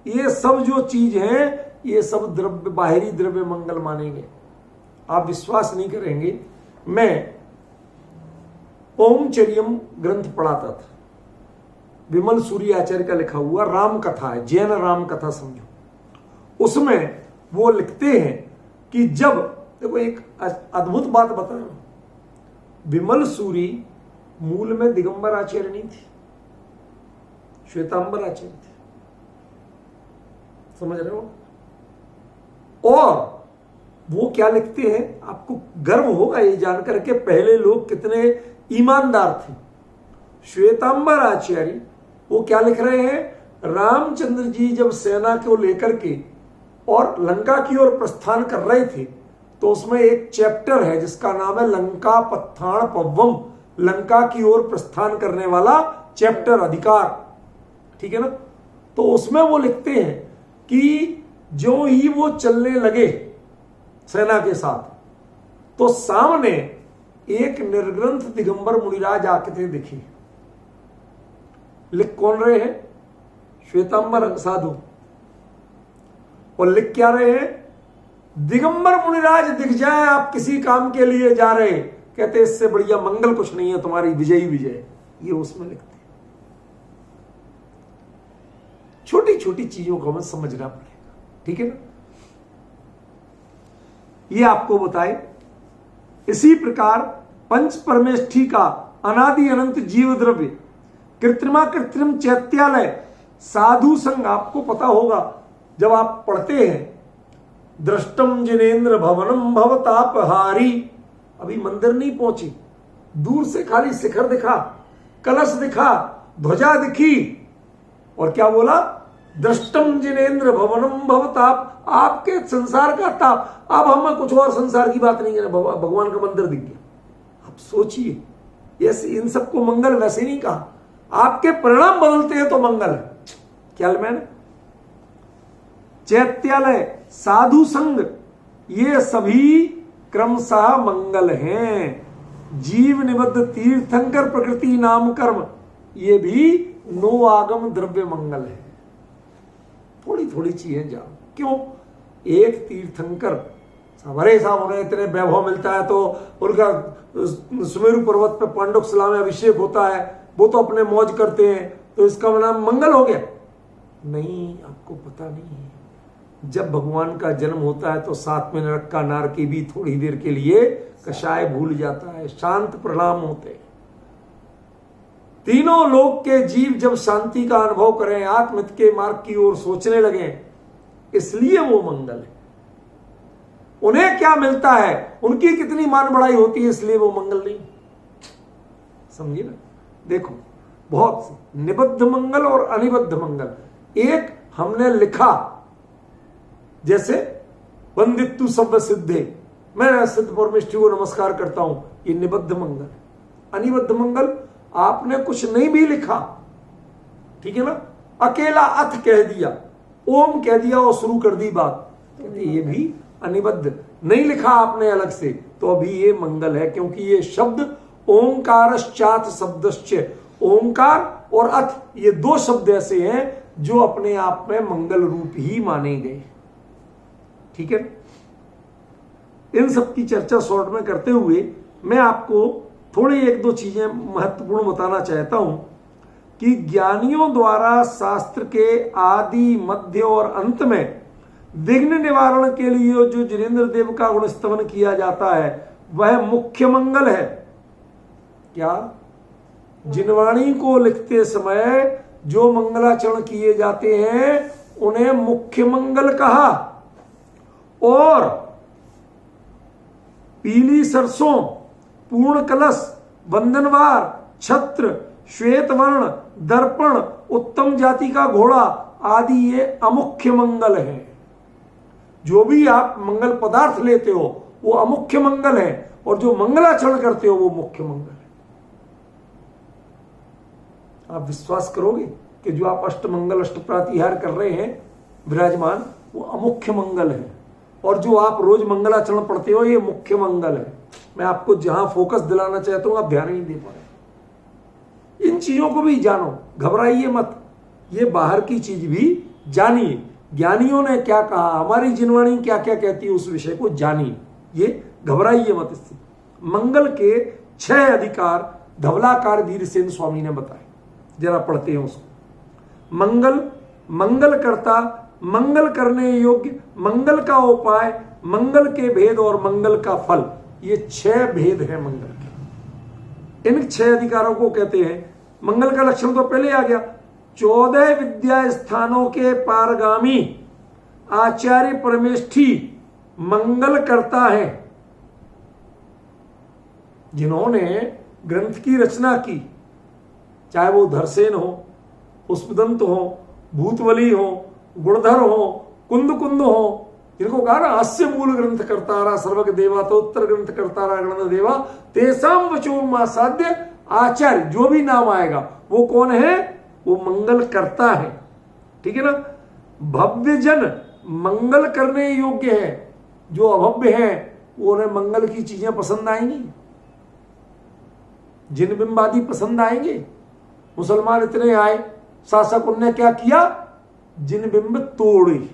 ये सब जो चीज है ये सब द्रव्य, बाहरी द्रव्य मंगल मानेंगे। आप विश्वास नहीं करेंगे, मैं ओमचर्यम ग्रंथ पढ़ाता था, विमल सूर्य आचार्य का लिखा हुआ राम कथा है, जैन राम कथा समझो। उसमें वो लिखते हैं कि जब, देखो एक अद्भुत बात बता रहा हूं, विमल सूरी मूल में दिगंबर आचार्य नहीं थी, श्वेतांबर आचार्य थे, समझ रहे हो। और वो क्या लिखते हैं, आपको गर्व होगा ये जानकर के पहले लोग कितने ईमानदार थे। श्वेतांबर आचार्य वो क्या लिख रहे हैं, रामचंद्र जी जब सेना को लेकर के और लंका की ओर प्रस्थान कर रहे थे, तो उसमें एक चैप्टर है जिसका नाम है लंका पत्थाण पव्वम, लंका की ओर प्रस्थान करने वाला चैप्टर, अधिकार, ठीक है ना। तो उसमें वो लिखते हैं कि जो ही वो चलने लगे सेना के साथ, तो सामने एक निर्ग्रंथ दिगंबर मुनिराज आके थे, दिखे। लिख कौन रहे हैं, श्वेतांबर साधु, और लिख क्या रहे हैं, दिगंबर मुनिराज दिख जाए आप किसी काम के लिए जा रहे, कहते इससे बढ़िया मंगल कुछ नहीं है, तुम्हारी विजयी विजय, ये उसमें लिखते हैं। छोटी छोटी चीजों को हमें समझना पड़ेगा, ठीक है ना। ये आपको बताए। इसी प्रकार पंच परमेष्ठी का अनादि अनंत जीव द्रव्य, कृत्रिमा कृत्रिम चैत्यालय, साधु संग, आपको पता होगा जब आप पढ़ते हैं, दृष्टम जिनेन्द्र भवनम भवतापहारी, अभी मंदिर नहीं पहुंची, दूर से खाली शिखर दिखा, कलश दिखा, ध्वजा दिखी, और क्या बोला, दृष्टम जिनेन्द्र भवनम भवताप, आपके संसार का ताप। अब हमें कुछ और संसार की बात नहीं है, भगवान का मंदिर दिख गया। आप सोचिए, ये इन सबको मंगल वैसे नहीं कहा, आपके परिणाम बदलते हैं तो मंगल है। क्या मैंने, चैत्यालय, साधु संग, ये सभी क्रमशः मंगल हैं। जीव निबद्ध तीर्थंकर प्रकृति नाम कर्म, ये भी नो आगम द्रव्य मंगल है। थोड़ी थोड़ी चीजें जाओ, क्यों, एक तीर्थंकर हमारे साहब उन्हें इतने वैभव मिलता है, तो उनका सुमेरु पर्वत पे पांडुक शिला में अभिषेक होता है, वो तो अपने मौज करते हैं, तो इसका नाम मंगल हो गया? नहीं, आपको पता नहीं है। जब भगवान का जन्म होता है तो साथ में नरक का नारकी भी थोड़ी देर के लिए कषाय भूल जाता है, शांत प्रणाम होते हैं। तीनों लोक के जीव जब शांति का अनुभव करें, आत्महित के मार्ग की ओर सोचने लगे, इसलिए वो मंगल है। उन्हें क्या मिलता है, उनकी कितनी मान बढ़ाई होती है, इसलिए वो मंगल नहीं। समझिए ना, देखो बहुत से निबद्ध मंगल और अनिबद्ध मंगल। एक हमने लिखा, जैसे वंदित्तु सव्य सिद्धे, मैं सिद्ध परमेष्ठी को नमस्कार करता हूं, ये निबद्ध मंगल। अनिबद्ध मंगल, आपने कुछ नहीं भी लिखा, ठीक है ना, अकेला अथ कह दिया, ओम कह दिया और शुरू कर दी बात, कहते ये भी अनिबद्ध। नहीं लिखा आपने अलग से, तो अभी ये मंगल है, क्योंकि ये शब्द ओंकारश्चात शब्दश्च, ओंकार और अथ, ये दो शब्द ऐसे हैं जो अपने आप में मंगल रूप ही माने गए, ठीक है। इन सब की चर्चा शॉर्ट में करते हुए मैं आपको थोड़ी एक दो चीजें महत्वपूर्ण बताना चाहता हूं कि ज्ञानियों द्वारा शास्त्र के आदि, मध्य और अंत में विघ्न निवारण के लिए जो जिनेन्द्र देव का गुणस्तवन किया जाता है, वह मुख्य मंगल है। क्या, जिनवाणी को लिखते समय जो मंगलाचरण किए जाते हैं उन्हें मुख्य मंगल कहा, और पीली सरसों, पूर्ण कलश, बंधनवार, छत्र, श्वेत वर्ण, दर्पण, उत्तम जाति का घोड़ा आदि ये अमुख्य मंगल है। जो भी आप मंगल पदार्थ लेते हो वो अमुख्य मंगल है, और जो मंगलाचरण करते हो वो मुख्य मंगल है। आप विश्वास करोगे कि जो आप अष्टमंगल अष्ट प्रातिहार कर रहे हैं विराजमान, वो अमुख्य मंगल है, और जो आप रोज मंगलाचरण पढ़ते हो ये मुख्य मंगल है। मैं आपको जहां फोकस दिलाना चाहता हूं आप ध्यान ही नहीं दे पा रहे। इन चीजों को भी जानो, घबराइए मत, ये बाहर की चीज भी जानिए। ज्ञानियों ने क्या कहा, हमारी जिनवाणी क्या क्या कहती है, उस विषय को जानिए, ये घबराइए मत इससे। मंगल के 6 अधिकार धवलाकार वीरसेन स्वामी ने बताए, जरा पढ़ते हैं उसको। मंगल, मंगल करता, मंगल करने योग्य, मंगल का उपाय, मंगल के भेद और मंगल का फल। ये 6 भेद हैं मंगल के। इन 6 अधिकारों को कहते हैं। मंगल का लक्षण तो पहले आ गया, 14 विद्या स्थानों के पारगामी आचार्य परमेष्ठी मंगल करता है। जिन्होंने ग्रंथ की रचना की, चाहे वो धरसेन हो, पुष्पदंत हो, भूतवली हो, गुणधर हो, कुंद कुंद हो, जिनको कहा ना हास्य मूल ग्रंथ करतारा सर्वग देवा, तो उत्तर ग्रंथ करतारा गण देवा, तेसाम वचोमा साध्य आचार्य, जो भी नाम आएगा वो कौन है, वो मंगल करता है। ठीक है ना। भव्य जन मंगल करने योग्य है, जो अभव्य है वो उन्हें मंगल की चीजें पसंद आएंगी, जिन बिंबादी पसंद आएंगे। मुसलमान इतने आए, शासक उनने क्या किया, जिन बिंब तोड़े।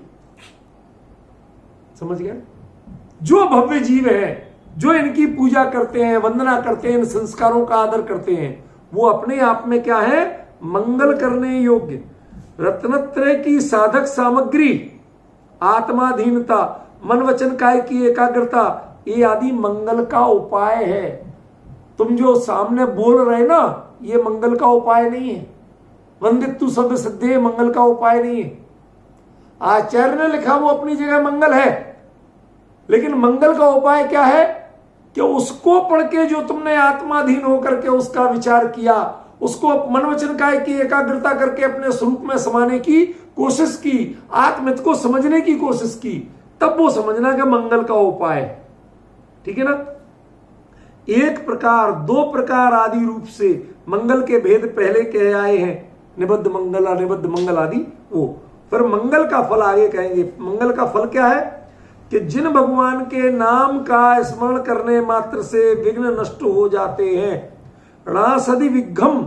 समझ गए। जो भव्य जीव है, जो इनकी पूजा करते हैं, वंदना करते हैं, इन संस्कारों का आदर करते हैं, वो अपने आप में क्या है, मंगल करने योग्य। रत्नत्रय की साधक सामग्री, आत्माधीनता, मन वचन काय की एकाग्रता, ये आदि मंगल का उपाय है। तुम जो सामने बोल रहे ना, ये मंगल का उपाय नहीं है। वंदित्तु शब्द सिद्धे मंगल का उपाय नहीं है। आचार्य ने लिखा वो अपनी जगह मंगल है, लेकिन मंगल का उपाय क्या है कि उसको पढ़ के जो तुमने आत्माधीन होकर के उसका विचार किया, उसको मन वचन काय की एकाग्रता करके अपने स्वरूप में समाने की कोशिश की, आत्मित को समझने की कोशिश की, तब वो समझना कि मंगल का उपाय है। ठीक है ना। एक प्रकार, 2 प्रकार आदि रूप से मंगल के भेद पहले कहे आए हैं, निबद्ध मंगल, अनिबद्ध मंगल आदि। वो फिर मंगल का फल आगे कहेंगे। मंगल का फल क्या है कि जिन भगवान के नाम का स्मरण करने मात्र से विघ्न नष्ट हो जाते हैं, णासदि विघ्नम,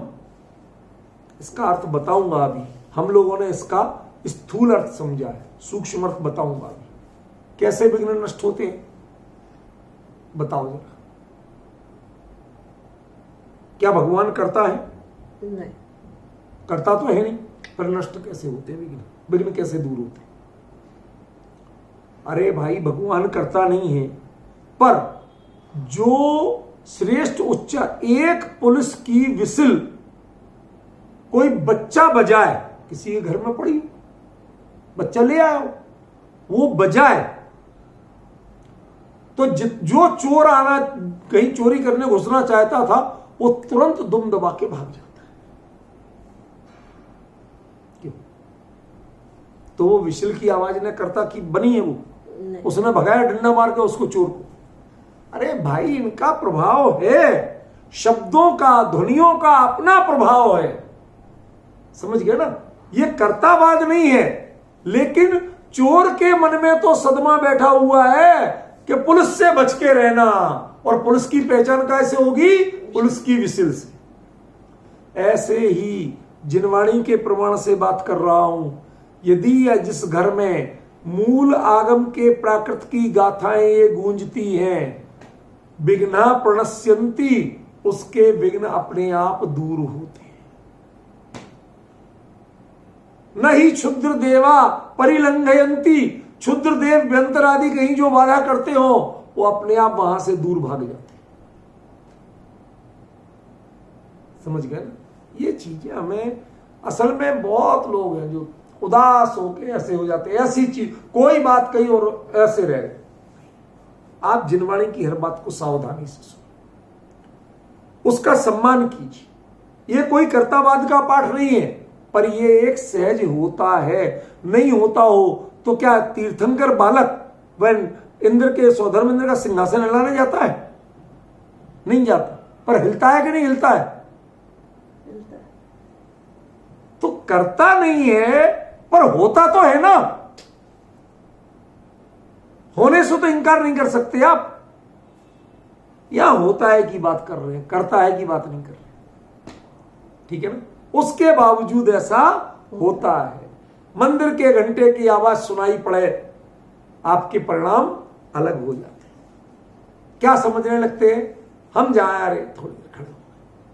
इसका अर्थ बताऊंगा अभी। हम लोगों ने इसका स्थूल अर्थ समझा है, सूक्ष्म अर्थ बताऊंगा अभी। कैसे विघ्न नष्ट होते हैं बताओ जरा। क्या भगवान करता है? नहीं, करता तो है नहीं, पर नष्ट कैसे होते हैं विघ्न? विघ्न कैसे दूर होते हैं? अरे भाई, भगवान करता नहीं है, पर जो श्रेष्ठ उच्च, एक पुलिस की विसिल कोई बच्चा बजाए, किसी के घर में पड़ी, बच्चा ले आया, वो बजाए, तो जो चोर आना, कहीं चोरी करने घुसना चाहता था, वो तुरंत दुम दबा के भाग जाता है। क्यों? तो वो विशिल की आवाज ने करता कि बनी है वो, उसने भगाया डंडा मार के उसको, चोर को। अरे भाई, इनका प्रभाव है, शब्दों का, ध्वनियों का अपना प्रभाव है। समझ गए ना। ये कर्तावाद नहीं है, लेकिन चोर के मन में तो सदमा बैठा हुआ है कि पुलिस से बच के रहना, और पुलिस की पहचान कैसे होगी? पुलिस की विसिल से। ऐसे ही जिनवाणी के प्रमाण से बात कर रहा हूं। यदि या जिस घर में मूल आगम के प्राकृत की गाथाएं ये गूंजती हैं, विघ्ना प्रणश्यंती, उसके विघ्न अपने आप दूर होते हैं। न ही क्षुद्र देवा परिलंघयंती, क्षुद्र देव व्यंतर आदि कहीं जो बाधा करते हो, वो अपने आप वहां से दूर भाग जाते हैं। समझ गए ना। ये चीजें हमें, असल में बहुत लोग हैं जो उदास होके ऐसे हो जाते हैं, ऐसी चीज, कोई बात कही और ऐसे रह गए। आप जिनवाणी की हर बात को सावधानी से सुनो, उसका सम्मान कीजिए। ये कोई कर्तावाद का पाठ नहीं है, पर ये एक सहज होता है। नहीं होता हो तो क्या तीर्थंकर बालक वह इंद्र के स्वधर्म इंद्र का सिंहासन हिलाने जाता है? नहीं जाता। पर हिलता है कि नहीं हिलता है? हिलता है। तो करता नहीं है पर होता तो है ना। होने से तो इंकार नहीं कर सकते आप। यहां होता है की बात कर रहे हैं, करता है की बात नहीं कर रहे। ठीक है ना? उसके बावजूद ऐसा होता है। मंदिर के घंटे की आवाज सुनाई पड़े, आपके परिणाम अलग हो जाते हैं। क्या समझने लगते हैं? हम जहां आ रहे थोड़ी देर खड़े हो,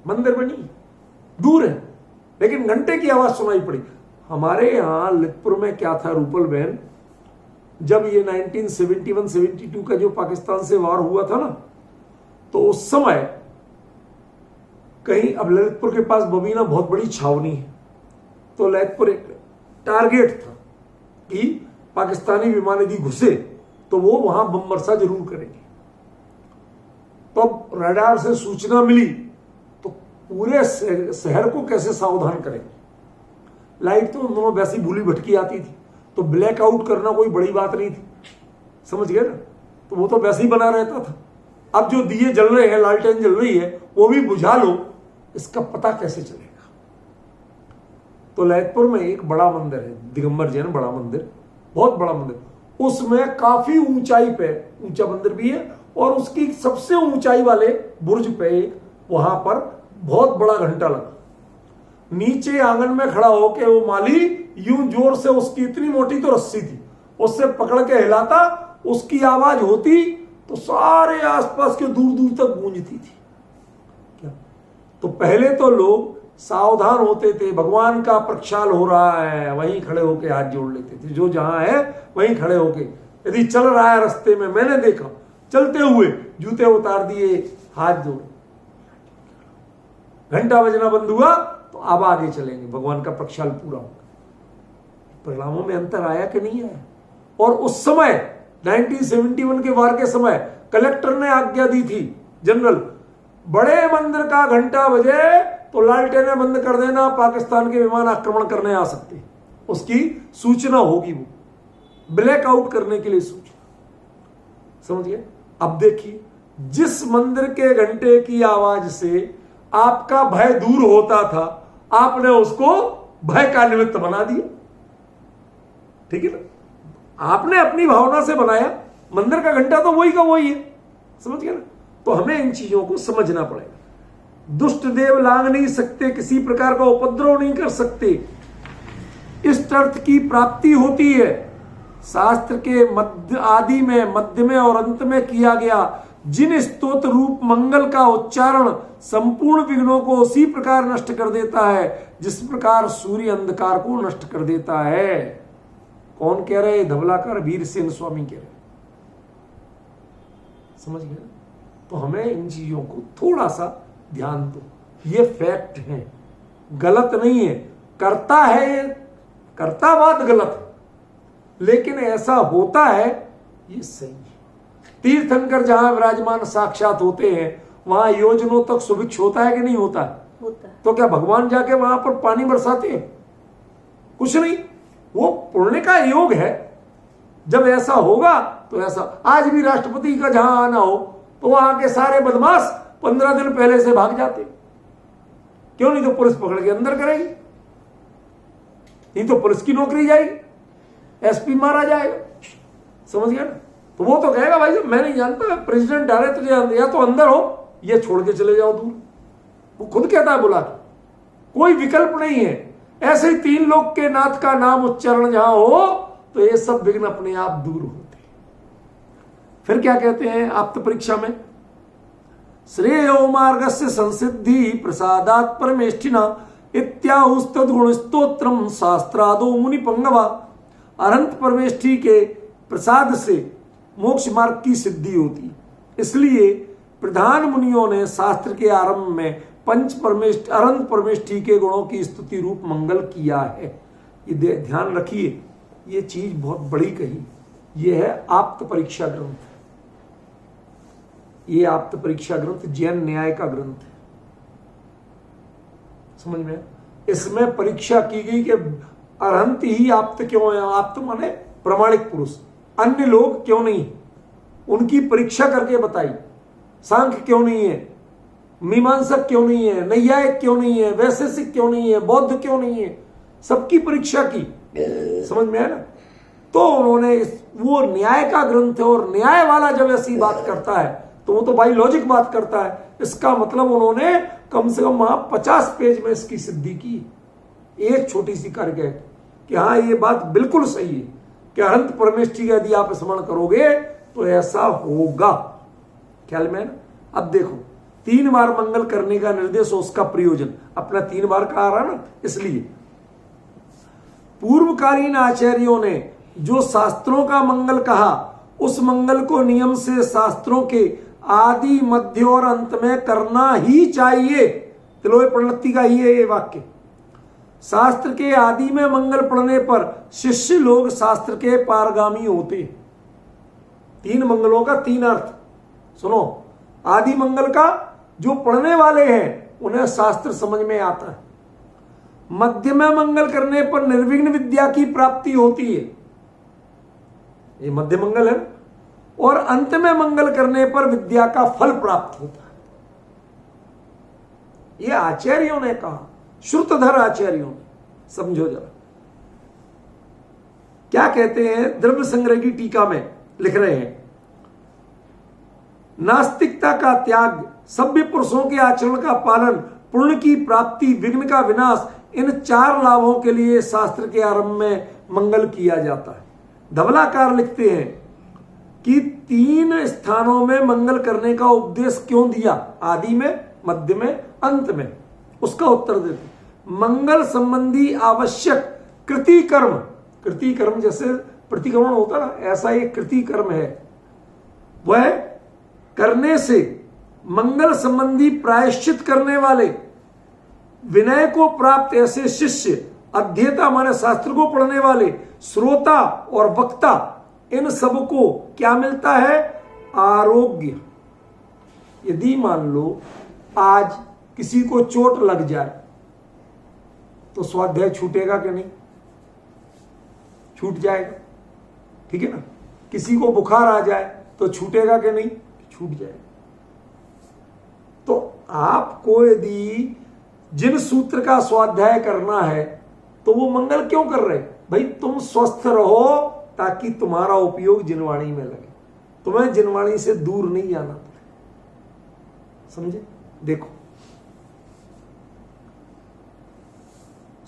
मंदिर बनी दूर है लेकिन घंटे की आवाज सुनाई पड़ी। हमारे यहां लितपुर में क्या था रूपल बहन, जब ये 1971-72 का जो पाकिस्तान से वार हुआ था ना, तो उस समय कहीं, अब ललितपुर के पास बबीना बहुत बड़ी छावनी है, तो ललितपुर एक टारगेट था कि पाकिस्तानी विमान यदि घुसे तो वो वहां बम वर्षा जरूर करेंगे। तो अब रडार से सूचना मिली तो पूरे शहर को कैसे सावधान करेंगे। लाइट तो उन दोनों वैसी भूली भटकी आती थी, तो ब्लैकआउट करना कोई बड़ी बात नहीं थी, समझ गए ना? तो वो तो वैसे ही बना रहता था। अब जो दिए जल रहे हैं, लालटेन जल रही है, वो भी बुझा लो, इसका पता कैसे चलेगा? तो ललितपुर में एक बड़ा मंदिर है, दिगंबर जैन बड़ा मंदिर, बहुत बड़ा मंदिर। उसमें काफी ऊंचाई पे, ऊंचा मंदिर भी है, और उसकी सबसे ऊंचाई वाले बुर्ज पे वहां पर बहुत बड़ा घंटा लगा। नीचे आंगन में खड़ा होके वो माली यूं जोर से, उसकी इतनी मोटी तो रस्सी थी, उससे पकड़ के हिलाता, उसकी आवाज होती तो सारे आसपास के दूर दूर तक गूंजती थी। क्या? तो पहले तो लोग सावधान होते थे, भगवान का प्रक्षाल हो रहा है, वहीं खड़े होके हाथ जोड़ लेते थे, जो जहां है वहीं खड़े होके। यदि चल रहा है रास्ते में, मैंने देखा चलते हुए जूते उतार दिए, हाथ जोड़े, घंटा बजना बंद हुआ तो अब आगे चलेंगे, भगवान का प्रक्षाल पूरा होगा। परिणामों में अंतर आया कि नहीं आया? और उस समय 1971 के वार के समय कलेक्टर ने आज्ञा दी थी, जनरल, बड़े मंदिर का घंटा बजे तो लालटेनें बंद कर देना, पाकिस्तान के विमान आक्रमण करने आ सकते हैं। उसकी सूचना होगी, वो ब्लैकआउट करने के लिए सूचना, समझिए। अब देखिए, जिस मंदिर के घंटे की आवाज से आपका भय दूर होता था, आपने उसको भय का निमित्त बना दिया। ठीक है ना? आपने अपनी भावना से बनाया, मंदिर का घंटा तो वही का वही है, समझ गया ना? तो हमें इन चीजों को समझना पड़ेगा। दुष्ट देव लांग नहीं सकते, किसी प्रकार का उपद्रव नहीं कर सकते, इस अर्थ की प्राप्ति होती है। शास्त्र के मध्य, आदि में, मध्य में और अंत में किया गया जिन स्तोत्र रूप मंगल का उच्चारण संपूर्ण विघ्नों को उसी प्रकार नष्ट कर देता है जिस प्रकार सूर्य अंधकार को नष्ट कर देता है। कौन कह रहे? धबलाकर वीर सेन स्वामी कह रहे, समझ गए? तो हमें इन चीजों को थोड़ा सा ध्यान दो, ये फैक्ट है, गलत नहीं है। करता है, करता बात गलत है, लेकिन ऐसा होता है ये सही है। तीर्थंकर जहां विराजमान साक्षात होते हैं वहां योजनों तक सुभिक्ष होता है कि नहीं होता है? होता है। तो क्या भगवान जाके वहां पर पानी बरसाते हैं? कुछ नहीं, वो पुण्य का योग है। जब ऐसा होगा तो ऐसा, आज भी राष्ट्रपति का जहां आना हो तो वहां के सारे बदमाश 15 दिन पहले से भाग जाते। क्यों? नहीं तो पुलिस पकड़ के अंदर करेगी, नहीं तो पुलिस की नौकरी जाएगी, एसपी मारा जाएगा, समझ गया ना? तो वो तो कहेगा भाई मैं नहीं जानता, प्रेसिडेंट आ रहे तुझे, या तो अंदर हो ये छोड़ के चले जाओ दूर। वो खुद कहता है बुला के, कोई विकल्प नहीं है। ऐसे ही 3 लोक के नाथ का नाम उच्चारण जहां हो तो ये सब विघ्न अपने आप दूर होते। फिर क्या कहते हैं आप्त परीक्षा में? श्रेयो मार्गस्य संसिद्धि प्रसादात् परमेष्ठिना इत्याहुस्तद गुण स्तोत्रम शास्त्रादो मुनि पंगवा। अनंत परमेष्ठी के प्रसाद से मोक्ष मार्ग की सिद्धि होती, इसलिए प्रधान मुनियों ने शास्त्र के आरंभ में अनंत परमेष्ठी के गुणों की स्तुति रूप मंगल किया है। ये ध्यान रखिए, ये चीज बहुत बड़ी कही। ये है आप्त परीक्षा ग्रंथ, ये आप्त परीक्षा ग्रंथ जैन न्याय का ग्रंथ है, समझ में? इसमें परीक्षा की गई कि अरहंत ही आप्त क्यों है। आप्त माने प्रमाणिक पुरुष, अन्य लोग क्यों नहीं, उनकी परीक्षा करके बताई। सांख्य क्यों नहीं है, मीमांसक क्यों नहीं है, नैयायिक क्यों नहीं है, वैशेषिक क्यों नहीं है, बौद्ध क्यों नहीं है, सबकी परीक्षा की। समझ में आया ना। तो उन्होंने वो न्याय का ग्रंथ है, और न्याय वाला जब ऐसी बात करता है तो वो तो भाई लॉजिक बात करता है। इसका मतलब उन्होंने कम से कम वहां 50 पेज में इसकी सिद्धि की, एक छोटी सी करके कि हाँ ये बात बिल्कुल सही है कि अनंत परमेष्ठी का यदि आप स्मरण करोगे तो ऐसा होगा। ख्याल में। अब देखो 3 बार मंगल करने का निर्देश हो, उसका प्रयोजन अपना 3 बार कहा रहा ना, इसलिए पूर्वकालीन आचार्यों ने जो शास्त्रों का मंगल कहा उस मंगल को नियम से शास्त्रों के आदि मध्य और अंत में करना ही चाहिए। तिलोय प्रणति का ही है ये वाक्य। शास्त्र के आदि में मंगल पढ़ने पर शिष्य लोग शास्त्र के पारगामी होते। 3 मंगलों का 3 अर्थ सुनो। आदि मंगल का जो पढ़ने वाले हैं उन्हें शास्त्र समझ में आता है। मध्य में मंगल करने पर निर्विघ्न विद्या की प्राप्ति होती है, ये मध्य मंगल है। और अंत में मंगल करने पर विद्या का फल प्राप्त होता है। ये आचार्यों ने कहा, श्रुतधर आचार्यों ने। समझो जरा क्या कहते हैं। द्रव्य संग्रह की टीका में लिख रहे हैं, नास्तिकता का त्याग, सभ्य पुरुषों के आचरण का पालन, पुण्य की प्राप्ति, विघ्न का विनाश, इन 4 लाभों के लिए शास्त्र के आरंभ में मंगल किया जाता है। धवलाकार लिखते हैं कि 3 स्थानों में मंगल करने का उपदेश क्यों दिया, आदि में, मध्य में, अंत में। उसका उत्तर देते, मंगल संबंधी आवश्यक कृति कर्म, कृति कर्म जैसे प्रतिक्रमण होता ना, ऐसा एक कृति कर्म है, वह करने से मंगल संबंधी प्रायश्चित करने वाले, विनय को प्राप्त ऐसे शिष्य, अध्येता हमारे शास्त्र को पढ़ने वाले, श्रोता और वक्ता, इन सबको क्या मिलता है, आरोग्य। यदि मान लो आज किसी को चोट लग जाए तो स्वाध्याय छूटेगा कि नहीं, छूट जाएगा। ठीक है ना। किसी को बुखार आ जाए तो छूटेगा कि नहीं, छूट जाएगा। तो आपको यदि जिन सूत्र का स्वाध्याय करना है तो वो मंगल क्यों कर रहे, भाई तुम स्वस्थ रहो ताकि तुम्हारा उपयोग जिनवाणी में लगे, तुम्हें जिनवाणी से दूर नहीं जाना पड़े। समझे। देखो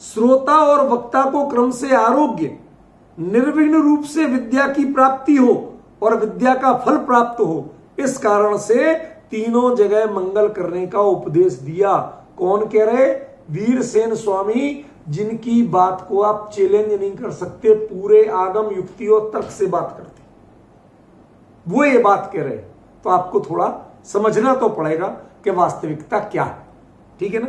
श्रोता और वक्ता को क्रम से आरोग्य, निर्विघ्न रूप से विद्या की प्राप्ति हो और विद्या का फल प्राप्त हो, इस कारण से तीनों जगह मंगल करने का उपदेश दिया। कौन कह रहे, वीरसेन स्वामी, जिनकी बात को आप चैलेंज नहीं कर सकते, पूरे आगम युक्ति और तर्क से बात करते, वो ये बात कह रहे। तो आपको थोड़ा समझना तो पड़ेगा कि वास्तविकता क्या है। ठीक है ना।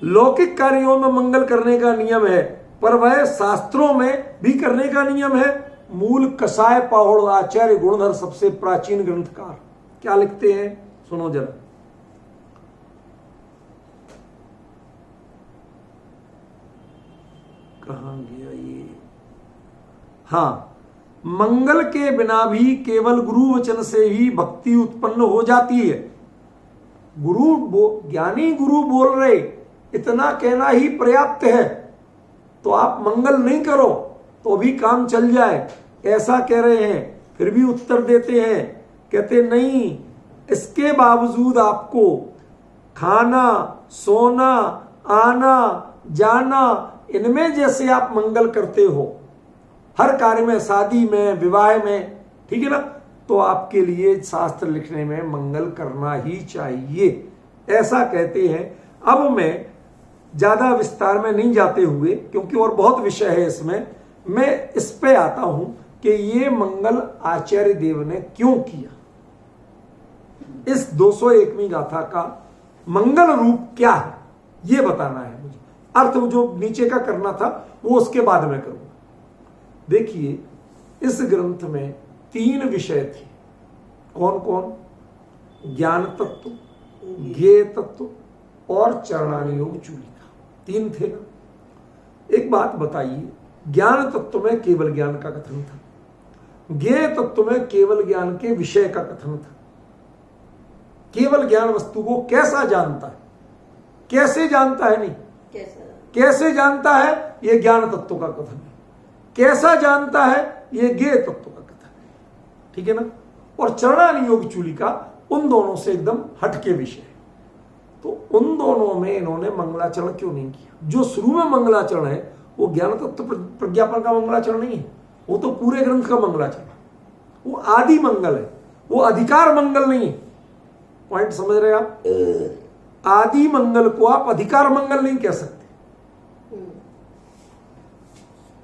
लौकिक कार्यों में मंगल करने का नियम है, पर वह शास्त्रों में भी करने का नियम है। मूल कसाय पाहुड़ आचार्य गुणधर सबसे प्राचीन ग्रंथकार क्या लिखते हैं, सुनो जरा। कहां गया ये, हाँ, मंगल के बिना भी केवल गुरु वचन से ही भक्ति उत्पन्न हो जाती है। ज्ञानी गुरु बोल रहे, इतना कहना ही पर्याप्त है, तो आप मंगल नहीं करो तो भी काम चल जाए, ऐसा कह रहे हैं। फिर भी उत्तर देते हैं, कहते नहीं, इसके बावजूद आपको खाना, सोना, आना, जाना, इनमें जैसे आप मंगल करते हो, हर कार्य में, शादी में, विवाह में, ठीक है ना, तो आपके लिए शास्त्र लिखने में मंगल करना ही चाहिए, ऐसा कहते हैं। अब मैं ज्यादा विस्तार में नहीं जाते हुए, क्योंकि और बहुत विषय है इसमें, मैं इस पे आता हूं कि ये मंगल आचार्य देव ने क्यों किया। इस 201वीं गाथा का मंगल रूप क्या है ये बताना है मुझे। अर्थ जो नीचे का करना था वो उसके बाद में करूंगा। देखिए इस ग्रंथ में 3 विषय थे। कौन कौन, ज्ञान तत्व, ज्ञेय तत्व और चरणानुयोग चूलिका। 3 थे ना। एक बात बताइए, ज्ञान तत्व में केवल ज्ञान का कथन था, ज्ञेय तत्व में केवल ज्ञान के विषय का कथन था। केवल ज्ञान वस्तु को कैसा जानता है, कैसे जानता है नहीं, कैसे जानता है यह ज्ञान तत्व का कथन है, कैसा जानता है यह ज्ञेय तत्व का कथन है। ठीक है ना। और चरणान योग चूलिका उन दोनों से एकदम हटके विषय है। तो उन दोनों में इन्होंने मंगलाचरण क्यों नहीं किया? जो शुरू में मंगलाचरण है वो ज्ञान तत्व प्रज्ञापन का मंगलाचरण नहीं है, वो तो पूरे ग्रंथ का मंगलाचरण, वो आदि मंगल है, वो अधिकार मंगल नहीं है। पॉइंट समझ रहे आप? आदि मंगल को आप अधिकार मंगल नहीं कह सकते,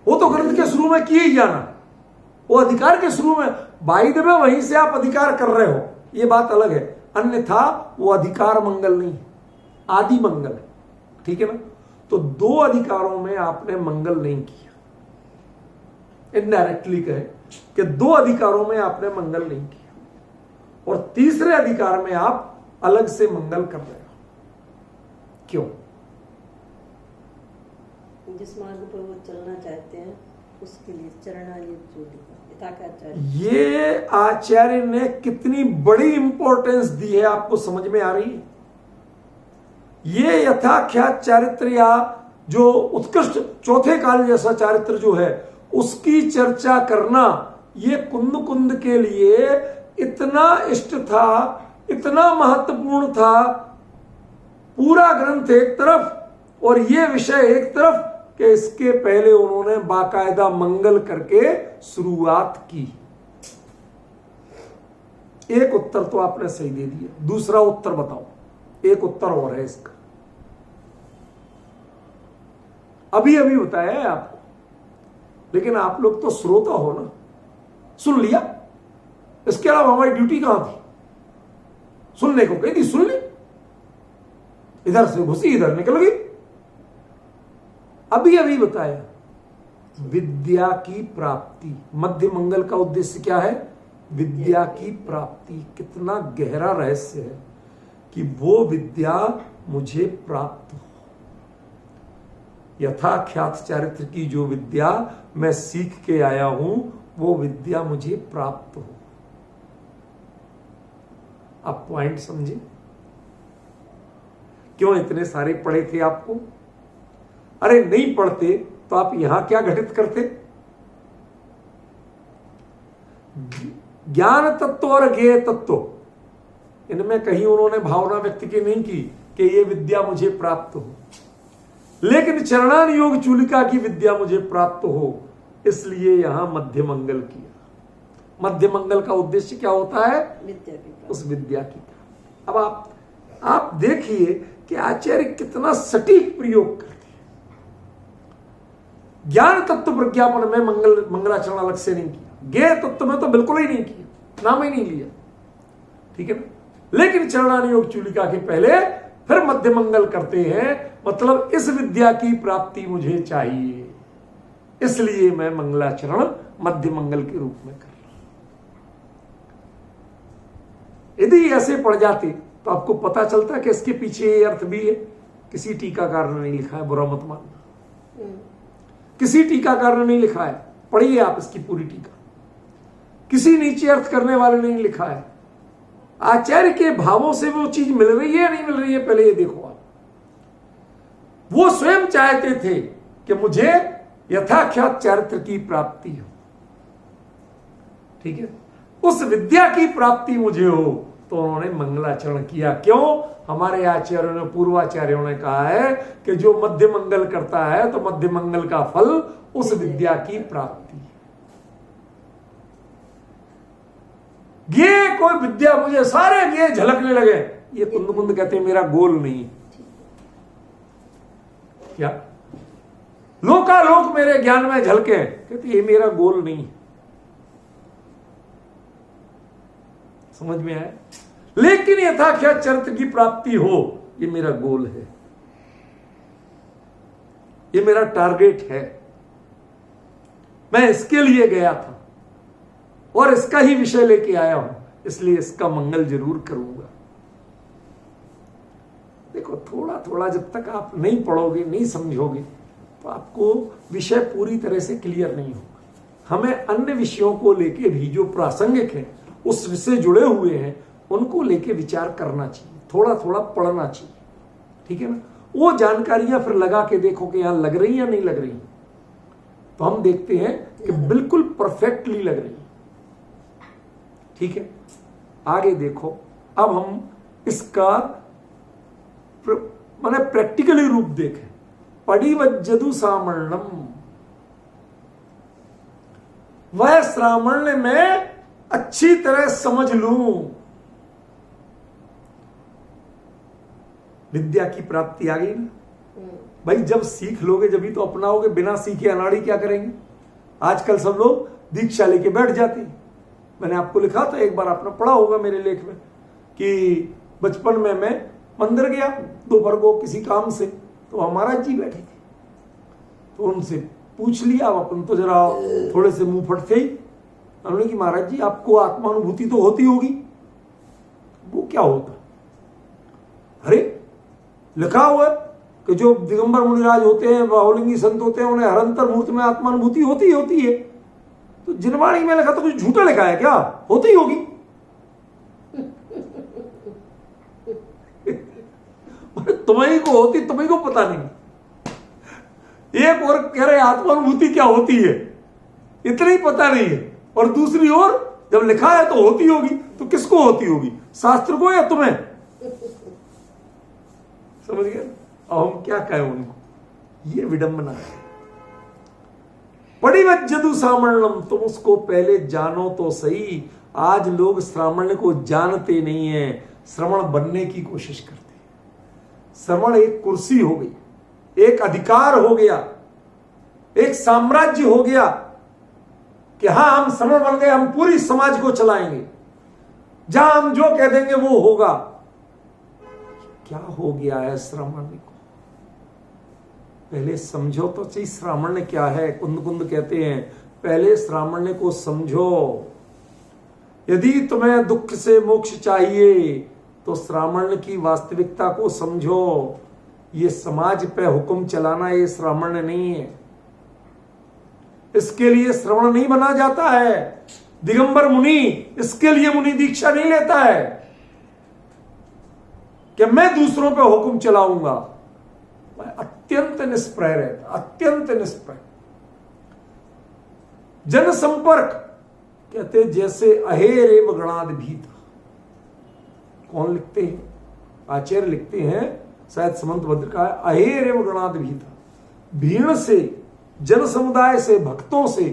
वो तो ग्रंथ के शुरू में किए ही जाना, वो अधिकार के शुरू में बाई द वे वहीं से आप अधिकार कर रहे हो, ये बात अलग है। अन्यथा वो अधिकार मंगल नहीं है, आदि मंगल है। ठीक है ना। तो 2 अधिकारों में आपने मंगल नहीं किया, इनडायरेक्टली कहे कि 2 अधिकारों में आपने मंगल नहीं किया, और तीसरे अधिकार में आप अलग से मंगल कर रहे हो। क्यों? जिस मार्ग पर वो चलना चाहते हैं उसके लिए चरणायुग चूलिका। ये आचार्य ने कितनी बड़ी इंपॉर्टेंस दी है, आपको समझ में आ रही है? ये यथाख्यात चारित्र या जो उत्कृष्ट चौथे काल जैसा चारित्र जो है उसकी चर्चा करना, ये कुंद कुंद के लिए इतना इष्ट था, इतना महत्वपूर्ण था। पूरा ग्रंथ एक तरफ और ये विषय एक तरफ, कि इसके पहले उन्होंने बाकायदा मंगल करके शुरुआत की। एक उत्तर तो आपने सही दे दिया, दूसरा उत्तर बताओ। एक उत्तर और है इसका, अभी अभी बताया है आपको, लेकिन आप लोग तो श्रोता हो ना, सुन लिया। इसके अलावा हमारी ड्यूटी कहां थी? सुनने को कही थी, सुन ली, इधर से घुसी इधर निकल गई। अभी अभी बताया विद्या की प्राप्ति, मध्य मंगल का उद्देश्य क्या है? विद्या की प्राप्ति। कितना गहरा रहस्य है कि वो विद्या मुझे प्राप्त हो। यथाख्यात चारित्र की जो विद्या मैं सीख के आया हूं वो विद्या मुझे प्राप्त हो। आप पॉइंट समझे? क्यों इतने सारे पढ़े थे आपको? अरे नहीं पढ़ते तो आप यहां क्या घटित करते? ज्ञान तत्व और ज्ञेय तत्व, इनमें कहीं उन्होंने भावना व्यक्त की नहीं की कि ये विद्या मुझे प्राप्त हो, लेकिन चरणान योग चूलिका की विद्या मुझे प्राप्त हो, इसलिए यहां मध्य मंगल किया। मध्य मंगल का उद्देश्य क्या होता है? विद्या की, उस विद्या की। अब आप देखिए कि आचार्य कितना सटीक प्रयोग करते हैं। ज्ञान तत्व प्रज्ञापन में मंगलाचरण अलग से नहीं किया, ज्ञेय तत्व में तो बिल्कुल ही नहीं किया, नाम ही नहीं लिया। ठीक है ना। लेकिन चरणान योग चूलिका के पहले फिर मध्य मंगल करते हैं, मतलब इस विद्या की प्राप्ति मुझे चाहिए, इसलिए मैं मंगलाचरण मध्य मंगल के रूप में कर रहा हूं। यदि ऐसे पढ़ जाते तो आपको पता चलता कि इसके पीछे ये अर्थ भी है। किसी टीकाकार ने नहीं लिखा है, बुरा मत मानना, किसी टीकाकार ने नहीं लिखा है। पढ़िए आप इसकी पूरी टीका, किसी नीचे अर्थ करने वाले ने नहीं लिखा है। आचार्य के भावों से वो चीज मिल रही है या नहीं मिल रही है, पहले ये देखो आप। वो स्वयं चाहते थे कि मुझे यथाख्यात चारित्र की प्राप्ति हो। ठीक है। उस विद्या की प्राप्ति मुझे हो, तो उन्होंने मंगलाचरण किया। क्यों? हमारे आचार्यों ने, पूर्वाचार्यों ने कहा है कि जो मध्य मंगल करता है तो मध्य मंगल का फल उस विद्या की प्राप्ति है। ये कोई विद्या मुझे सारे ये झलकने लगे, ये कुंद कुंद कहते हैं मेरा गोल नहीं। क्या लोकालोक मेरे ज्ञान में झलके, कहते ये मेरा गोल नहीं। समझ में आया? लेकिन यथाख्यात चरित्र की प्राप्ति हो, ये मेरा गोल है, ये मेरा टारगेट है। मैं इसके लिए गया था और इसका ही विषय लेके आया हूं, इसलिए इसका मंगल जरूर करूंगा। देखो थोड़ा थोड़ा जब तक आप नहीं पढ़ोगे, नहीं समझोगे, तो आपको विषय पूरी तरह से क्लियर नहीं होगा। हमें अन्य विषयों को लेके भी जो प्रासंगिक है, उस विषय जुड़े हुए हैं, उनको लेके विचार करना चाहिए, थोड़ा थोड़ा पढ़ना चाहिए, ठीक है ना। वो जानकारियां फिर लगा के देखो कि यहां लग रही या नहीं लग रही, तो हम देखते हैं कि बिल्कुल परफेक्टली लग रही है, ठीक है। आगे देखो, अब हम इसका माने प्रैक्टिकली रूप देखें। पडिवज्जदु सामर्णम, वह श्रामण्य में अच्छी तरह समझ लूं। विद्या की प्राप्ति आ गई ना भाई। जब सीख लोगे जब ही तो अपनाओगे, बिना सीखे अनाड़ी क्या करेंगे। आजकल सब लोग दीक्षा लेके बैठ जाते हैं। मैंने आपको लिखा था एक बार, आपने पढ़ा होगा मेरे लेख में, कि बचपन में मैं मंदिर गया दोपहर को किसी काम से, तो हमारा जी बैठे थे, तो उनसे पूछ लिया। अब अपन तो जरा थोड़े से मुंह फटते ही, उन्होंने कि महाराज जी आपको आत्मानुभूति तो होती होगी। वो क्या होता? अरे लिखा हुआ है कि जो दिगंबर मुनिराज होते हैं, बाहुलिंगी संत होते हैं, उन्हें हरंतर मूर्त में आत्मानुभूति होती है। तो जिनवाणी में लिखा तो कुछ झूठा लिखा है क्या? होती होगी। तुम्हें को होती, तुम्हें को पता नहीं। एक और कह रहे आत्मानुभूति क्या होती है, इतना ही पता नहीं है, और दूसरी ओर जब लिखा है तो होती होगी। तो किसको होती होगी, शास्त्र को या तुम्हें? समझ गए? अब हम क्या कहें उनको, ये विडंबना है। पडिवज्जदु सामर्ण्यम, तुम उसको पहले जानो तो सही। आज लोग श्रामण्य को जानते नहीं है, श्रवण बनने की कोशिश करते हैं। श्रवण एक कुर्सी हो गई, एक अधिकार हो गया, एक साम्राज्य हो गया कि हां हम श्रवण बन गए, हम पूरी समाज को चलाएंगे, जहां हम जो कह देंगे वो होगा। क्या हो गया है श्रामण्य को? पहले समझो तो सही श्रामण्य क्या है। कुंद कुंद कहते हैं पहले श्रामण्य को समझो। यदि तुम्हें दुख से मोक्ष चाहिए तो श्रामण्य की वास्तविकता को समझो। ये समाज पे हुक्म चलाना ये श्रामण्य नहीं है। इसके लिए श्रवण नहीं बना जाता है। दिगंबर मुनि इसके लिए मुनि दीक्षा नहीं लेता है कि मैं दूसरों पे हुक्म चलाऊंगा। अत्यंत निष्प्रह रहता, अत्यंत निष्प्रह। जनसंपर्क कहते जैसे अहेर एव गणाद भीता। कौन लिखते हैं? आचार्य लिखते हैं, शायद समंत भद्र का है, अहेर एव गणाद भीता। भीड़ से, जन समुदाय से, भक्तों से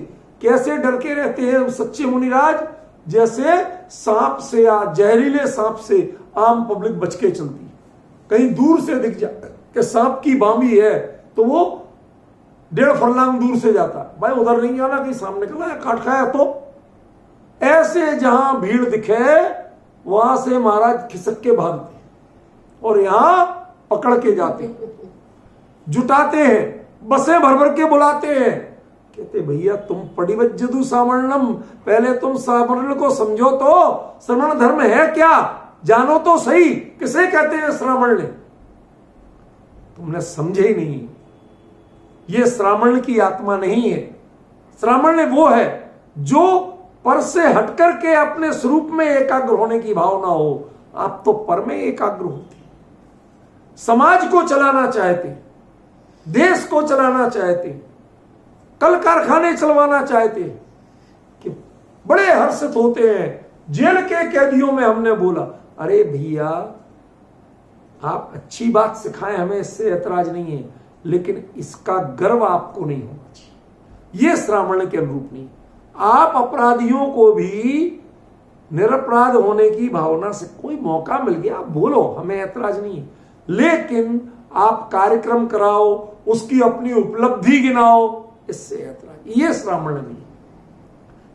कैसे डर के रहते हैं सच्चे मुनिराज? जैसे सांप से या जहरीले सांप से आम पब्लिक बच के चलती है। कहीं दूर से दिख जाता कि सांप की बामी है तो वो 1.5 फरलांग दूर से जाता, भाई उधर नहीं जाना, कहीं सामने निकला है काट खाया। तो ऐसे जहां भीड़ दिखे वहां से महाराज खिसक के भागते और यहां पकड़ के जाते, जुटाते हैं, बसें भर भर के बुलाते हैं। कहते भैया तुम पडिवज्जदु सामर्ण्यम, पहले तुम सामर्ण्य को समझो तो। श्रवण धर्म है क्या, जानो तो सही। किसे कहते हैं श्रामण्य? तुमने समझे ही नहीं। ये श्रामण्य की आत्मा नहीं है। श्रामण्य वो है जो पर से हटकर के अपने स्वरूप में एकाग्र होने की भावना हो। आप तो पर में एकाग्र होते, समाज को चलाना चाहते, देश को चलाना चाहते, कल कारखाने चलवाना चाहते, कि बड़े हर्षित होते हैं। जेल के कैदियों में हमने बोला, अरे भैया आप अच्छी बात सिखाएं, हमें इससे ऐतराज नहीं है, लेकिन इसका गर्व आपको नहीं होना चाहिए। यह श्रामण्य के अनुरूप नहीं। आप अपराधियों को भी निरपराध होने की भावना से कोई मौका मिल गया आप बोलो, हमें ऐतराज नहीं है, लेकिन आप कार्यक्रम कराओ, उसकी अपनी उपलब्धि गिनाओ, इससे ऐतराज। ये श्रामण्य नहीं,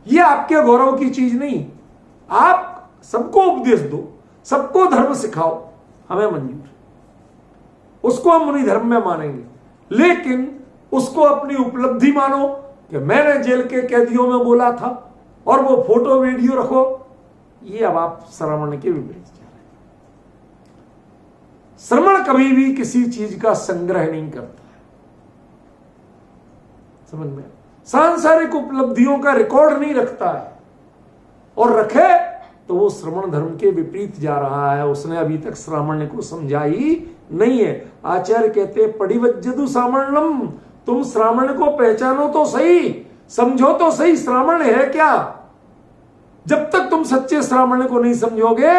ये आपके गौरव की चीज नहीं। आप सबको उपदेश दो, सबको धर्म सिखाओ, हमें मंजूर, उसको हम मुनि धर्म में मानेंगे, लेकिन उसको अपनी उपलब्धि मानो कि मैंने जेल के कैदियों में बोला था और वो फोटो वीडियो रखो। ये अब आप श्रामण्य के विपरीत जा रहे हैं। श्रवण कभी भी किसी चीज का संग्रह नहीं करता है। समझ में? सांसारिक उपलब्धियों का रिकॉर्ड नहीं रखता है, और रखे तो वो श्रवण धर्म के विपरीत जा रहा है। उसने अभी तक श्रामण्य को समझा ही नहीं है। आचार्य कहते हैं पडिवज्जतु श्रामण्यम, तुम श्रामण्य को पहचानो तो सही, समझो तो सही श्रामण्य है क्या। जब तक तुम सच्चे श्रामण्य को नहीं समझोगे,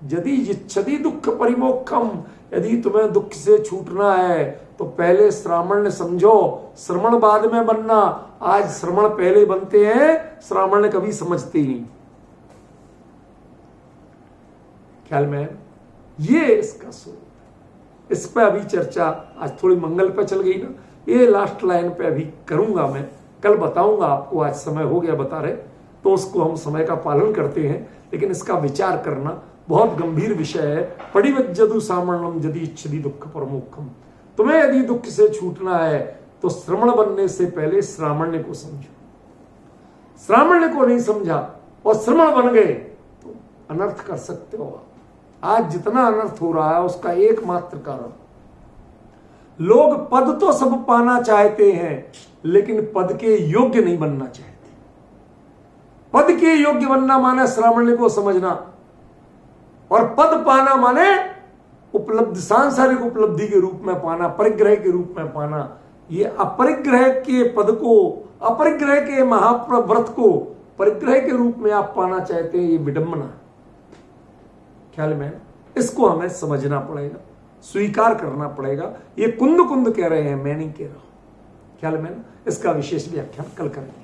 यदि इच्छति दुख परिमोक्षम, यदि तुम्हें दुख से छूटना है तो पहले श्रामण्य समझो, श्रवण बाद में बनना। आज श्रवण पहले बनते हैं, श्रामण्य कभी समझते ही नहीं। ख्याल में ये इसका स्वरूप। इस पे अभी चर्चा आज थोड़ी मंगल पे चल गई ना, ये लास्ट लाइन पे अभी करूंगा मैं, कल बताऊंगा आपको। आज समय हो गया बता रहे, तो उसको हम समय का पालन करते हैं, लेकिन इसका विचार करना बहुत गंभीर विषय है। पडिवज्जतु श्रामण्यम यदि इच्छति दुख परमोक्षम, तुम्हें यदि दुख से छूटना है तो श्रवण बनने से पहले श्रामण्य को समझो। श्रामण्य को नहीं समझा और श्रवण बन गए तो अनर्थ कर सकते हो आप। आज जितना अनर्थ हो रहा है उसका एकमात्र कारण, लोग पद तो सब पाना चाहते हैं, लेकिन पद के योग्य नहीं बनना चाहते। पद के योग्य बनना माने श्रामण्य को समझना, और पद पाना माने उपलब्धि, सांसारिक उपलब्धि के रूप में पाना, परिग्रह के रूप में पाना। ये अपरिग्रह के पद को, अपरिग्रह के महाव्रत को परिग्रह के रूप में आप पाना चाहते हैं, ये विडंबना है। ख्याल में? इसको हमें समझना पड़ेगा, स्वीकार करना पड़ेगा। ये कुंद कुंद कह रहे हैं, मैं नहीं कह रहा हूं। ख्याल में? इसका विशेष व्याख्यान कल करेंगे।